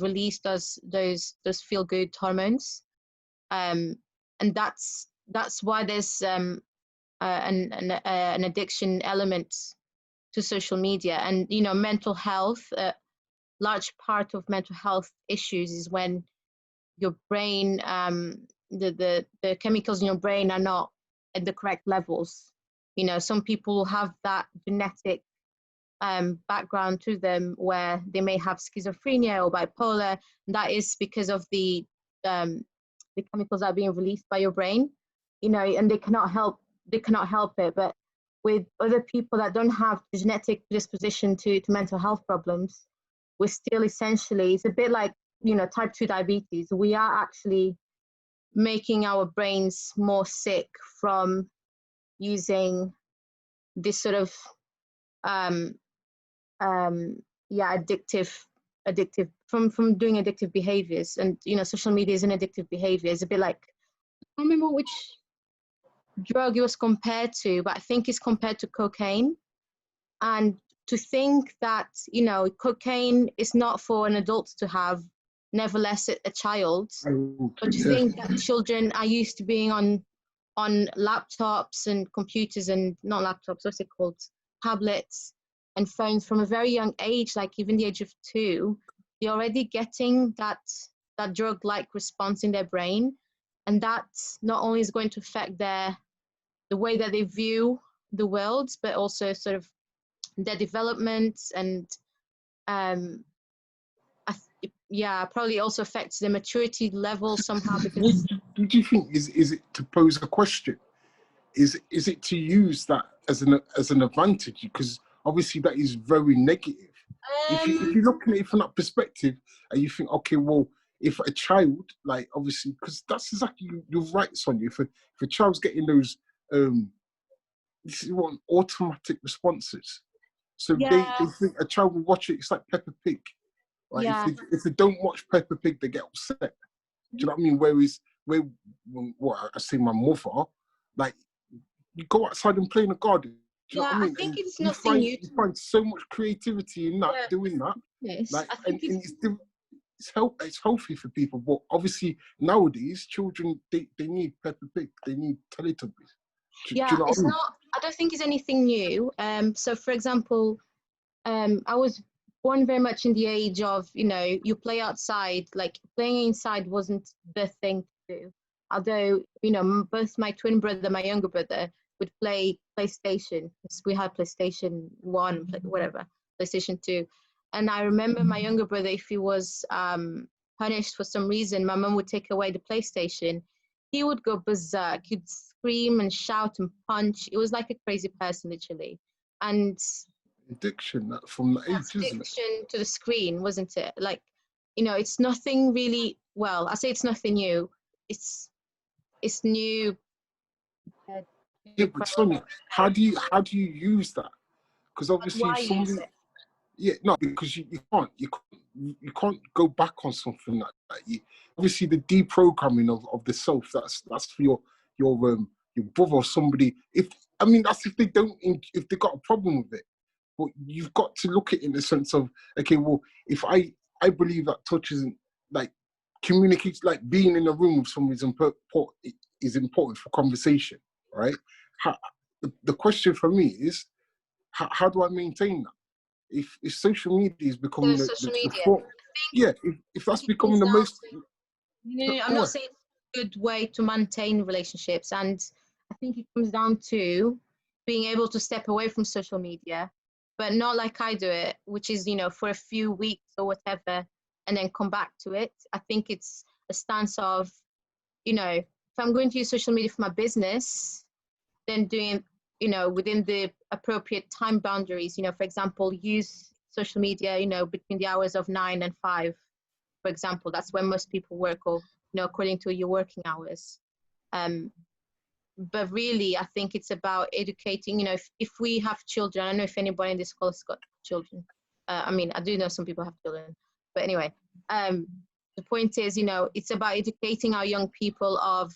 release those feel good hormones, and that's why there's an addiction element to social media. And you know, mental health, large part of mental health issues is when your brain, the chemicals in your brain are not at the correct levels. You know, some people have that genetic background to them where they may have schizophrenia or bipolar. And that is because of the chemicals that are being released by your brain, you know, and they cannot help it. But with other people that don't have the genetic predisposition to mental health problems, we're still essentially, it's a bit like, you know, type 2 diabetes. We are actually making our brains more sick from using this sort of addictive from doing addictive behaviors. And you know, social media is an addictive behavior. It's a bit like, I don't remember which drug it was compared to, but I think it's compared to cocaine. And to think that, you know, cocaine is not for an adult to have, nevertheless a child, but to think that children are used to being on laptops and computers, and not laptops, what's it called, tablets and phones from a very young age, like even the age of 2, they're already getting that drug-like response in their brain. And that not only is going to affect the way that they view the world, but also sort of their development, and probably also affects the maturity level somehow. Because what do you think is it, to pose a question, is it to use that as an advantage? Because obviously that is very negative. If you look at it from that perspective, and you think, okay, well, if a child, like, obviously, because that's exactly, you're right, Sonia, if a child's getting those this is what, automatic responses, so they think a child will watch it, it's like Peppa Pig. Like, if they don't watch Peppa Pig, they get upset. Do you know what I mean? Whereas, I say my mother, like, you go outside and play in the garden. Do you know what I mean? I think it's you nothing new. You find so much creativity in that, doing that. Yes, like, I think it's healthy for people. But obviously nowadays, children, they need Peppa Pig, they need Teletubbies. Do you know what I mean? I don't think it's anything new. So for example, I was born very much in the age of, you know, you play outside, like playing inside wasn't the thing to do. Although, you know, both my twin brother, my younger brother, would play PlayStation. We had PlayStation 1, whatever, PlayStation 2. And I remember my younger brother, if he was punished for some reason, my mum would take away the PlayStation. He would go berserk. He'd scream and shout and punch. It was like a crazy person, literally. And addiction from the age, isn't it? Addiction to the screen, wasn't it? Like, you know, it's nothing really, well, I say it's nothing new. It's new. Yeah, but Sonia, how do you use that? Because obviously, Why use it? Yeah, no, because you can't go back on something like that. Obviously, the deprogramming of the self, that's for your brother or somebody. I mean, that's if they don't, if they got a problem with it. But you've got to look at it in the sense of, okay, well, if I believe that touch isn't like communicates, like being in a room with someone is important for conversation, right? The question for me is, how do I maintain that? If social media is becoming Social the media. form, yeah, if that's becoming the most, No, I'm not saying it's a good way to maintain relationships, and I think it comes down to being able to step away from social media, but not like I do it, which is, you know, for a few weeks or whatever, and then come back to it. I think it's a stance of, you know, if I'm going to use social media for my business, then doing, you know, within the appropriate time boundaries, you know, for example, use social media, you know, between the hours of 9 and 5, for example. That's when most people work, or, you know, according to your working hours. But really, I think it's about educating, you know, if we have children, I don't know if anybody in this call has got children. I mean, I do know some people have children, but anyway, the point is, you know, it's about educating our young people of,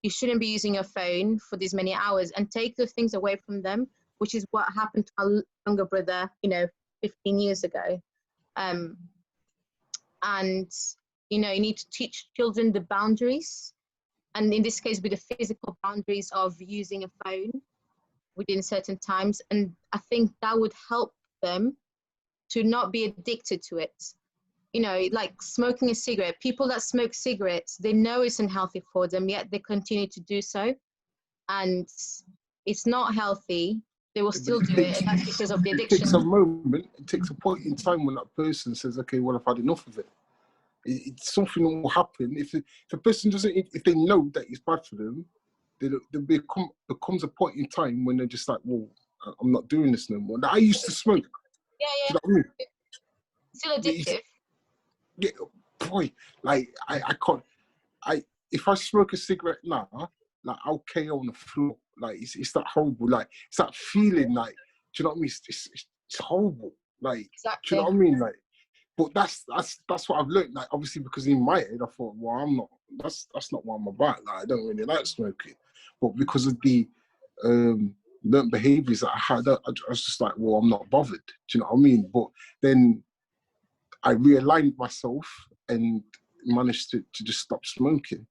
you shouldn't be using your phone for these many hours, and take the things away from them, which is what happened to our younger brother, you know, 15 years ago. And, you know, you need to teach children the boundaries, and in this case, with the physical boundaries of using a phone within certain times. And I think that would help them to not be addicted to it. You know, like smoking a cigarette. People that smoke cigarettes, they know it's unhealthy for them, yet they continue to do so. And it's not healthy. They will still do it, and that's because of the addiction. It takes a moment, it takes a point in time when that person says, okay, well, I've had enough of it. It's something that will happen if the person doesn't, if they know that it's bad for them, becomes a point in time when they're just like, well, I'm not doing this no more. I used to smoke. Yeah, Do you know what I mean? It's still addictive. Yeah, boy, like I can't. If I smoke a cigarette now, like I'll KO on the floor. Like it's that horrible. Like it's that feeling. Like, do you know what I mean? It's horrible. Like, Exactly. do you know what I mean? Like, but that's what I've learned. Like, obviously, because in my head, I thought, well, I'm not. That's not what I'm about. Like, I don't really like smoking. But because of the learned behaviours that I had, I was just like, well, I'm not bothered. Do you know what I mean? But then I realigned myself and managed to just stop smoking.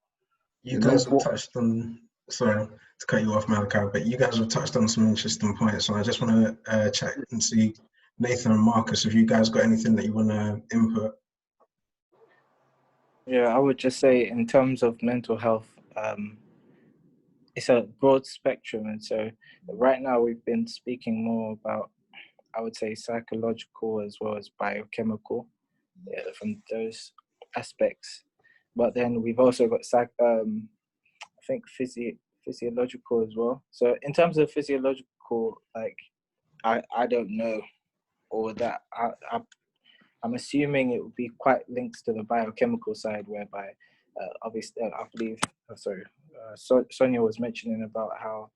You guys have touched on, sorry to cut you off, Malachi, but you guys have touched on some interesting points. So I just want to check and see, Nathan and Marcus, have you guys got anything that you want to input? Yeah, I would just say in terms of mental health, it's a broad spectrum. And so right now we've been speaking more about, I would say, psychological as well as biochemical, from those aspects. But then we've also got, I think, physiological as well. So in terms of physiological, like, I don't know, or that I'm assuming it would be quite linked to the biochemical side, whereby obviously I believe, Sonia was mentioning about how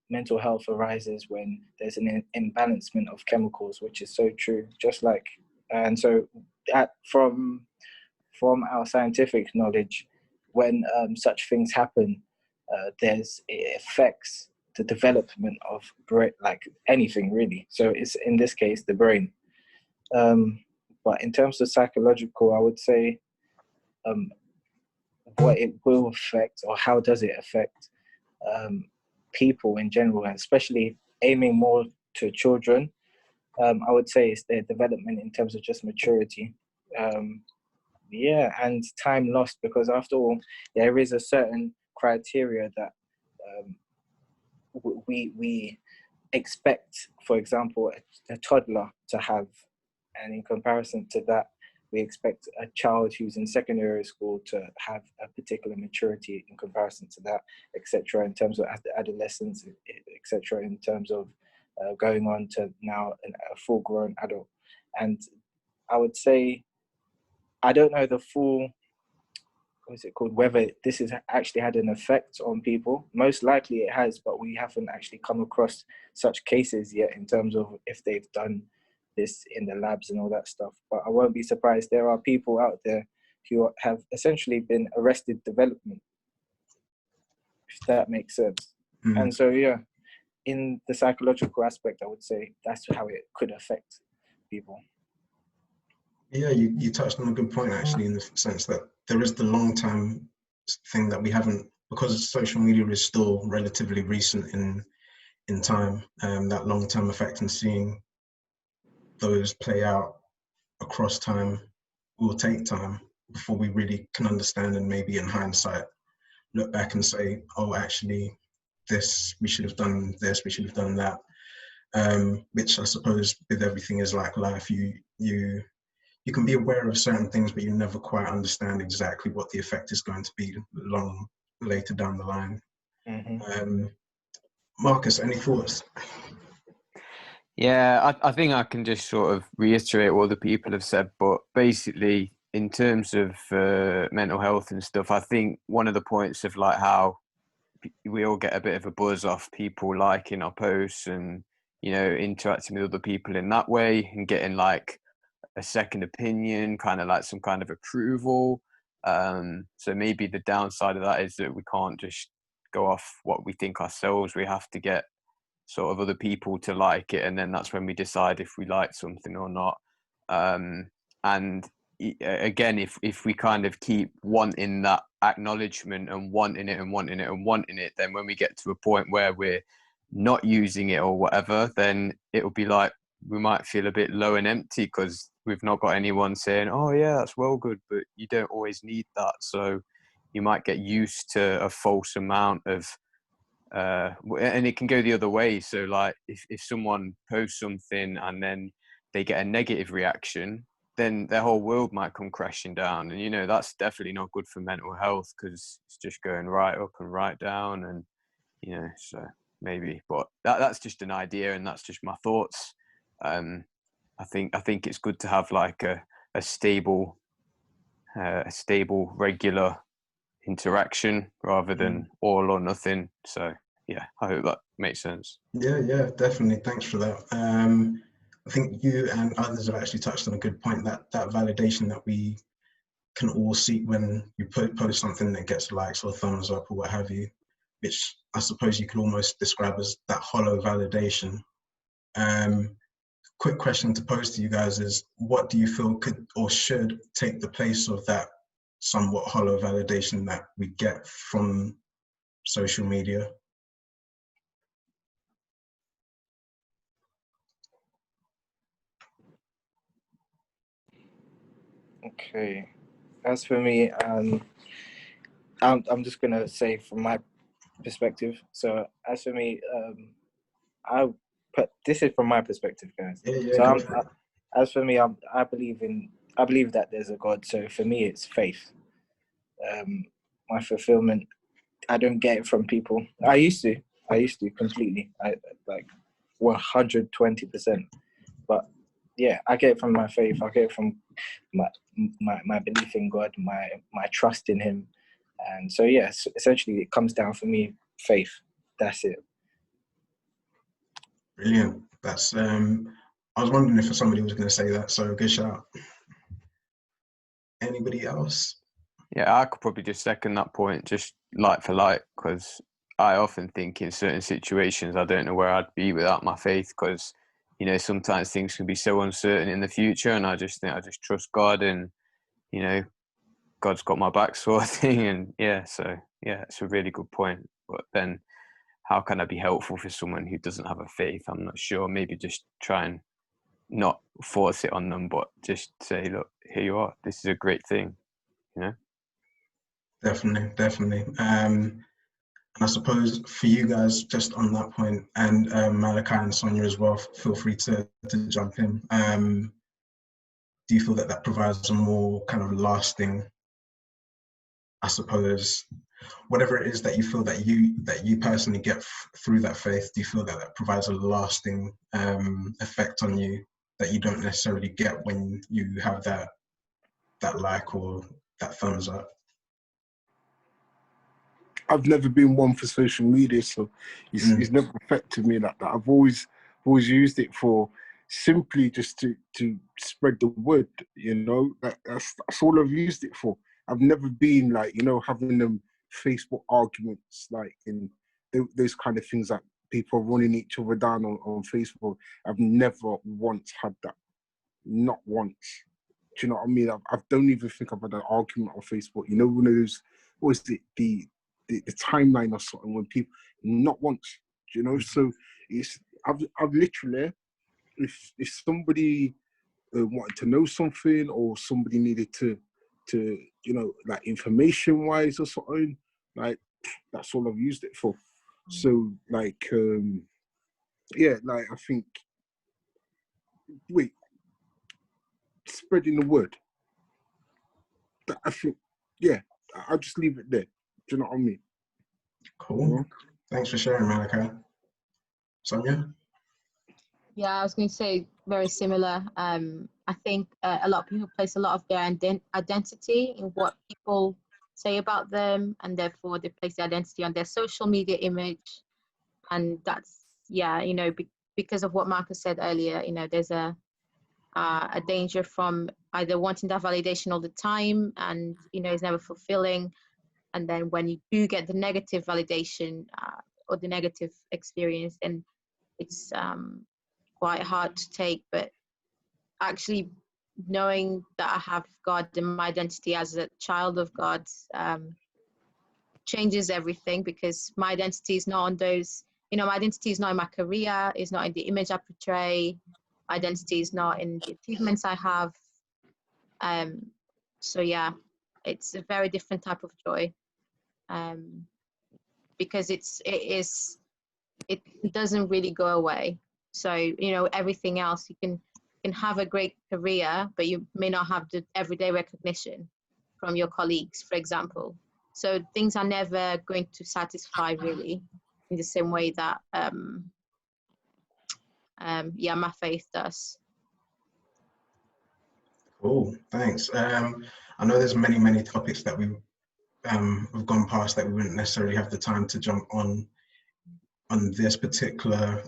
mental health arises when there's an imbalancement of chemicals, which is so true. Just like, and so from our scientific knowledge, when such things happen, it affects the development of like anything really. So it's in this case the brain. But in terms of psychological, I would say what it will affect, or how does it affect people in general, and especially aiming more to children, I would say it's their development in terms of just maturity. And time lost, because after all, there is a certain criteria that we expect, for example, a toddler to have, and in comparison to that, we expect a child who's in secondary school to have a particular maturity in comparison to that, etc. in terms of adolescence, etc. in terms of going on to now a full-grown adult. And I would say, I don't know the full, what's it called, whether this has actually had an effect on people. Most likely it has, but we haven't actually come across such cases yet in terms of if they've done this in the labs and all that stuff. But I won't be surprised there are people out there who have essentially been arrested development, that makes sense. Mm. And so, yeah, in the psychological aspect, I would say that's how it could affect people. Yeah, you touched on a good point actually, in the sense that there is the long-term thing that we haven't, because social media is still relatively recent in time, that long-term effect and seeing those play out across time will take time before we really can understand, and maybe in hindsight look back and say, oh, actually this, we should have done this, we should have done that. Which I suppose with everything is like life, you can be aware of certain things, but you never quite understand exactly what the effect is going to be long later down the line. Marcus, any thoughts? Yeah, I think I can just sort of reiterate what the people have said, but basically, in terms of mental health and stuff, I think one of the points of like how we all get a bit of a buzz off people liking our posts and, you know, interacting with other people in that way and getting like a second opinion, kind of like some kind of approval. So maybe the downside of that is that we can't just go off what we think ourselves. We have to get sort of other people to like it, and then that's when we decide if we like something or not. And again, if we kind of keep wanting that acknowledgement and wanting it and wanting it and wanting it, then when we get to a point where we're not using it or whatever, then it'll be like we might feel a bit low and empty because we've not got anyone saying, oh yeah, that's well good, but you don't always need that. So you might get used to a false amount of and it can go the other way. So like if someone posts something and then they get a negative reaction, then their whole world might come crashing down, and you know that's definitely not good for mental health because it's just going right up and right down. And you know, so maybe, but that's just an idea and that's just my thoughts. I think it's good to have like a stable regular interaction rather than all or nothing. So yeah, I hope that makes sense. Yeah, definitely. Thanks for that. I think you and others have actually touched on a good point, that validation that we can all seek when you post something that gets likes or thumbs up or what have you, which I suppose you could almost describe as that hollow validation. Quick question to pose to you guys is, what do you feel could or should take the place of that somewhat hollow validation that we get from social media? Okay. As for me, I'm just gonna say from my perspective. So as for me, this is from my perspective, guys. Yeah, As for me, I believe that there's a God. So for me, it's faith. My fulfillment, I don't get it from people. I used to completely. I like 120%. But yeah, I get it from my faith. I get it from my belief in God, my trust in Him. And so yeah, essentially it comes down for me, faith. That's it. Brilliant. That's I was wondering if somebody was going to say that, so good shout. Anybody else? Yeah, I could probably just second that point, just like for like, because I often think in certain situations I don't know where I'd be without my faith, because you know sometimes things can be so uncertain in the future, and I just think I just trust God, and you know God's got my back, sort of thing. And yeah, so yeah, it's a really good point. But then how can I be helpful for someone who doesn't have a faith? I'm not sure. Maybe just try and not force it on them, but just say, look, here you are. This is a great thing, you know? Definitely. And I suppose for you guys, just on that point, and Malachi and Sonia as well, feel free to jump in. Do you feel that provides a more kind of lasting, I suppose, whatever it is that you feel that you personally get through that faith, do you feel that provides a lasting effect on you that you don't necessarily get when you have that like or that thumbs up? I've never been one for social media, so it's never affected me like that. I've always used it for simply just to spread the word, you know. That's all I've used it for. I've never been like, you know, having them Facebook arguments, like in those kind of things that people are running each other down on Facebook. I've never once had that. Not once. Do you know what I mean? I don't even think I've had an argument on Facebook. You know, one of those, what is it, the timeline or something when people, not once. Do you know? So I've literally, if somebody wanted to know something, or somebody needed to you know, like information wise or something, like that's all I've used it for. So like yeah, like I think, wait, spreading the word, I think, yeah, I'll just leave it there. Do you know what I mean? Cool. Thanks for sharing, Malachi. Sonia? Yeah, I was going to say very similar. I think a lot of people place a lot of their identity in what people say about them, and therefore they place the identity on their social media image. And that's, yeah, you know, because of what Marcus said earlier, you know, there's a danger from either wanting that validation all the time, and, you know, it's never fulfilling. And then when you do get the negative validation or the negative experience, then it's quite hard to take. But actually knowing that I have God and my identity as a child of God changes everything, because my identity is not on those, you know, my identity is not in my career, is not in the image I portray, my identity is not in the achievements I have. So yeah, it's a very different type of joy, because it doesn't really go away. So, you know, everything else, you can have a great career, but you may not have the everyday recognition from your colleagues, for example. So things are never going to satisfy really in the same way that, yeah, my faith does. Cool, thanks. I know there's many topics that we've gone past that we wouldn't necessarily have the time to jump on this particular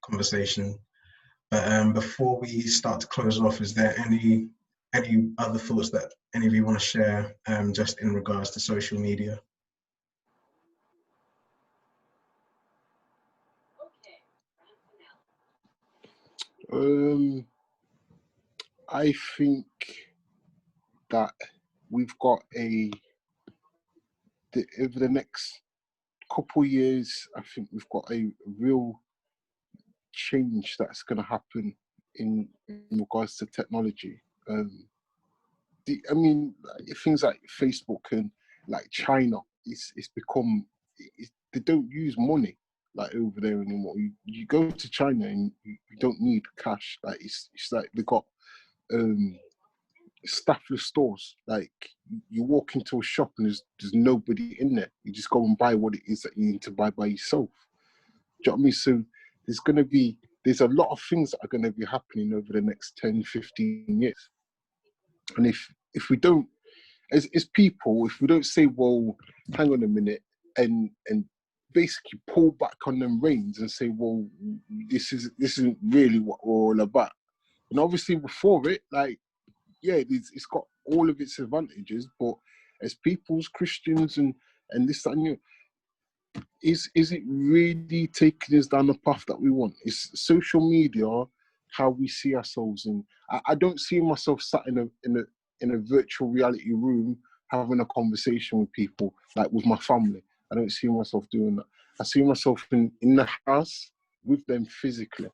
conversation. But before we start to close off, is there any other thoughts that any of you want to share just in regards to social media? I think that we've got over the next couple years, I think we've got a real change that's going to happen in regards to technology. I mean, things like Facebook and like China, it's become, they don't use money like over there anymore. You go to China and you don't need cash. Like it's like they got staffless stores. Like you walk into a shop and there's nobody in there. You just go and buy what it is that you need to buy by yourself. Do you know what I mean? So there's a lot of things that are going to be happening over the next 10, 15 years. And if we don't, as people, if we don't say, well, hang on a minute, and basically pull back on them reins and say, well, this isn't really what we're all about. And obviously before it, like, yeah, it's got all of its advantages, but as people, as Christians and this, that, and is it really taking us down the path that we want? Is social media how we see ourselves in? I don't see myself sat in a virtual reality room having a conversation with people, like with my family. I don't see myself doing that. I see myself in the house with them physically.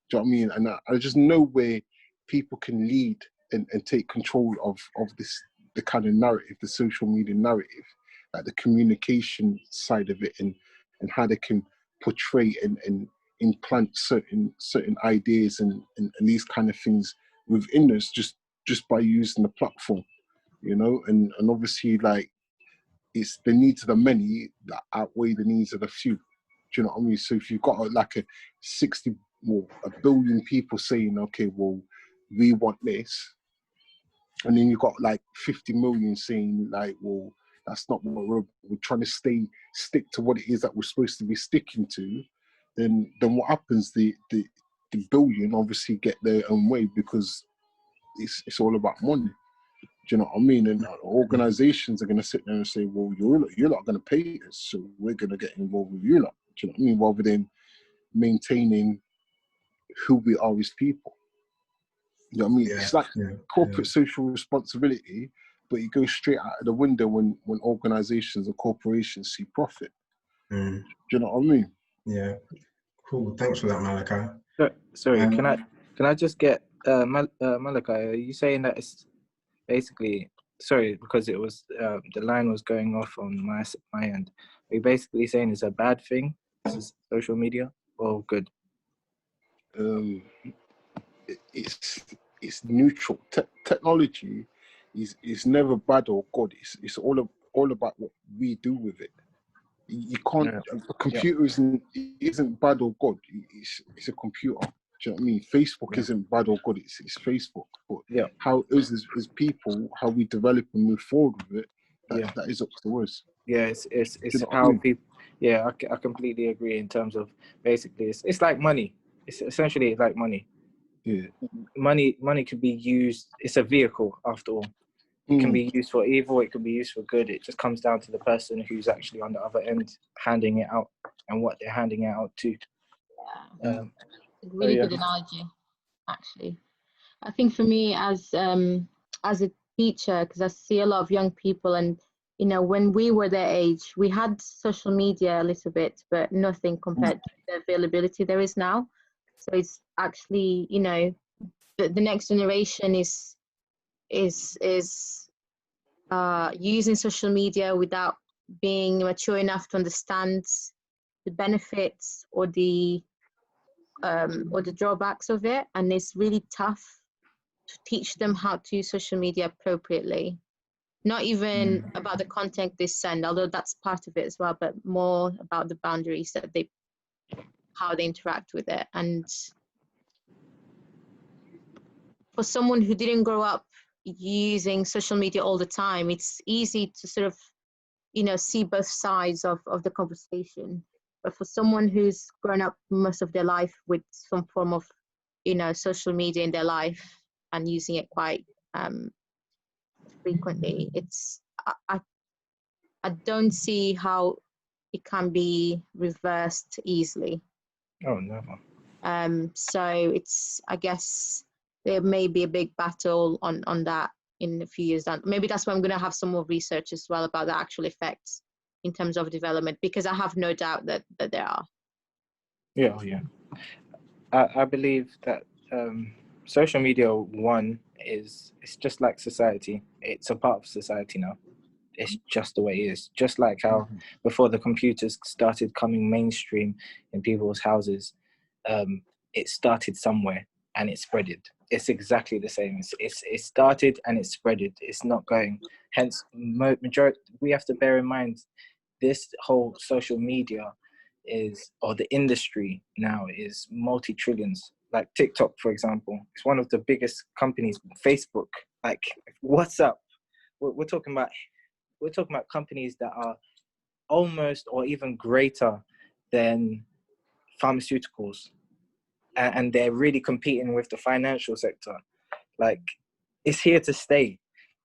Do you know what I mean? And I just know where people can lead and take control of the kind of narrative, the social media narrative, like the communication side of it, and how they can portray and implant certain ideas and these kind of things within us just by using the platform, you know, and obviously, like, it's the needs of the many that outweigh the needs of the few. Do you know what I mean? So if you've got like a billion people saying, okay, well, we want this, and then you've got like 50 million saying, like, well, that's not what we're trying to stick to what it is that we're supposed to be sticking to, then what happens? The billion obviously get their own way, because it's all about money. Do you know what I mean? And organizations are going to sit there and say, well, you're not going to pay us, so we're going to get involved with you lot. Do you know what I mean? Rather than maintaining who we are as people. You know what I mean? Yeah, It's like corporate social responsibility, but it goes straight out of the window when organizations and corporations see profit. Mm. Do you know what I mean? Yeah. Cool. Thanks for that, Malachi. Sorry, Um, can I just get Malachi? Are you saying that it's basically, sorry, because it was the line was going off on my end. Are you basically saying it's a bad thing? This is social media, or good? It's neutral. Technology is never bad or good. It's all about what we do with it. You can't. A computer isn't bad or good. It's a computer. Do you know what I mean? Facebook isn't bad or good. It's Facebook. But how it is as people, how we develop and move forward with it, that is up to us. Yeah, it's you know how what I mean? people. Yeah, I completely agree. In terms of basically, it's like money. It's essentially like money. Yeah. Money could be used. It's a vehicle after all. It can be used for evil. It can be used for good. It just comes down to the person who's actually on the other end handing it out and what they're handing it out to. Really good analogy, actually. I think for me as a teacher, because I see a lot of young people, and you know, when we were their age, we had social media a little bit, but nothing compared to the availability there is now. So it's actually, you know, the next generation is using social media without being mature enough to understand the benefits or the drawbacks of it, and it's really tough to teach them how to use social media appropriately. Not even about the content they send, although that's part of it as well, but more about the boundaries that how they interact with it. And for someone who didn't grow up using social media all the time, it's easy to sort of, you know, see both sides of the conversation. But for someone who's grown up most of their life with some form of, you know, social media in their life and using it quite frequently, I don't see how it can be reversed easily. Oh, never. So it's, I guess there may be a big battle on that in a few years down. Maybe that's why I'm going to have some more research as well about the actual effects in terms of development, because I have no doubt that there are. Yeah. I believe that social media, it's just like society. It's a part of society now. It's just the way it is. Just like how before the computers started coming mainstream in people's houses, it started somewhere and it spreaded. It's exactly the same. It started and it spreaded. It's not going. Hence, majority. We have to bear in mind this whole social media or the industry now is multi-trillions. Like TikTok, for example, it's one of the biggest companies. Facebook, like WhatsApp. We're talking about companies that are almost or even greater than pharmaceuticals, and they're really competing with the financial sector. Like, it's here to stay.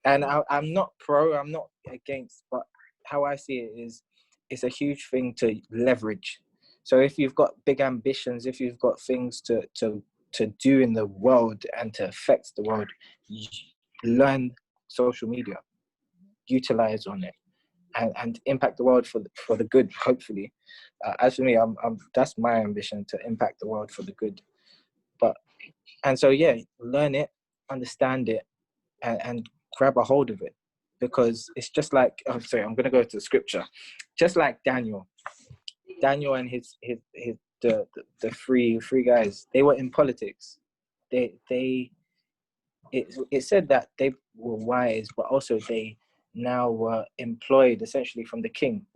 And I'm not pro, I'm not against, but how I see it is it's a huge thing to leverage. So if you've got big ambitions, if you've got things to do in the world and to affect the world, learn social media, utilize on it, and impact the world for the good, hopefully. As for me, I'm that's my ambition, to impact the world for the good. Learn it, understand it, and grab a hold of it, because it's just like, I'm going to go to the scripture, just like Daniel and the three guys, they were in politics. It said that they were wise, but also they now were employed essentially from the king.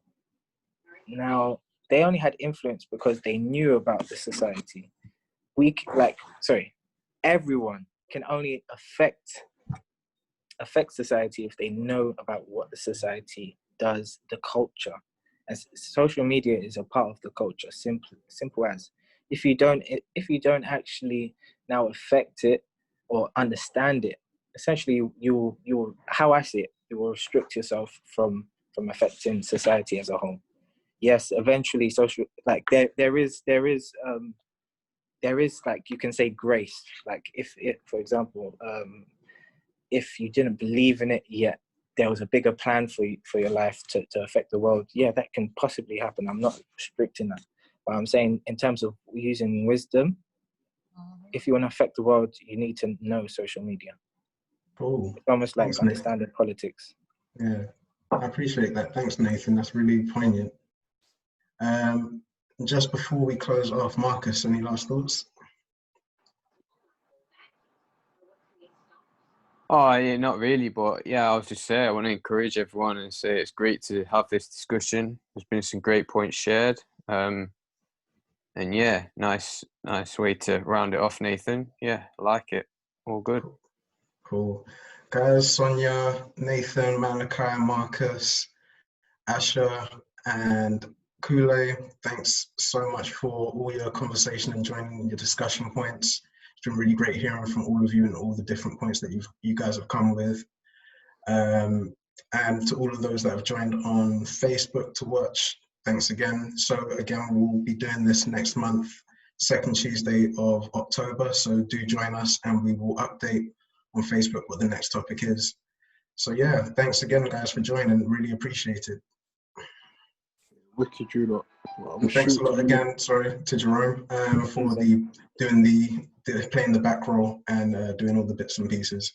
Now they only had influence because they knew about the society. Everyone can only affect society if they know about what the society does, the culture. As social media is a part of the culture, simple as. If you don't actually now affect it or understand it, essentially you how I see it, you will restrict yourself from affecting society as a whole. Yes, eventually social, like there is like, you can say, grace. Like if it, for example, if you didn't believe in it yet, there was a bigger plan for you, for your life to affect the world. Yeah, that can possibly happen. I'm not restricting that, but I'm saying in terms of using wisdom, if you want to affect the world, you need to know social media. Cool. It's almost like Thanks, Nathan. understanding politics. Yeah, I appreciate that. Thanks, Nathan. That's really poignant. Just before we close off, Marcus, any last thoughts? Oh, yeah, not really, but yeah, I was just saying, I want to encourage everyone and say it's great to have this discussion. There's been some great points shared. And yeah, nice way to round it off, Nathan. Yeah, I like it. All good. Cool. Guys, Sonia, Nathan, Malachi, Marcus, Asher, and Kule, thanks so much for all your conversation and joining your discussion points. It's been really great hearing from all of you and all the different points that you guys have come with. And to all of those that have joined on Facebook to watch, thanks again. So again, we'll be doing this next month, second Tuesday of October. So do join us and we will update on Facebook what the next topic is. So yeah, thanks again, guys, for joining. Really appreciate it. Wicked, you lot. And thanks a lot again, sorry, to Jerome for playing the back role and doing all the bits and pieces.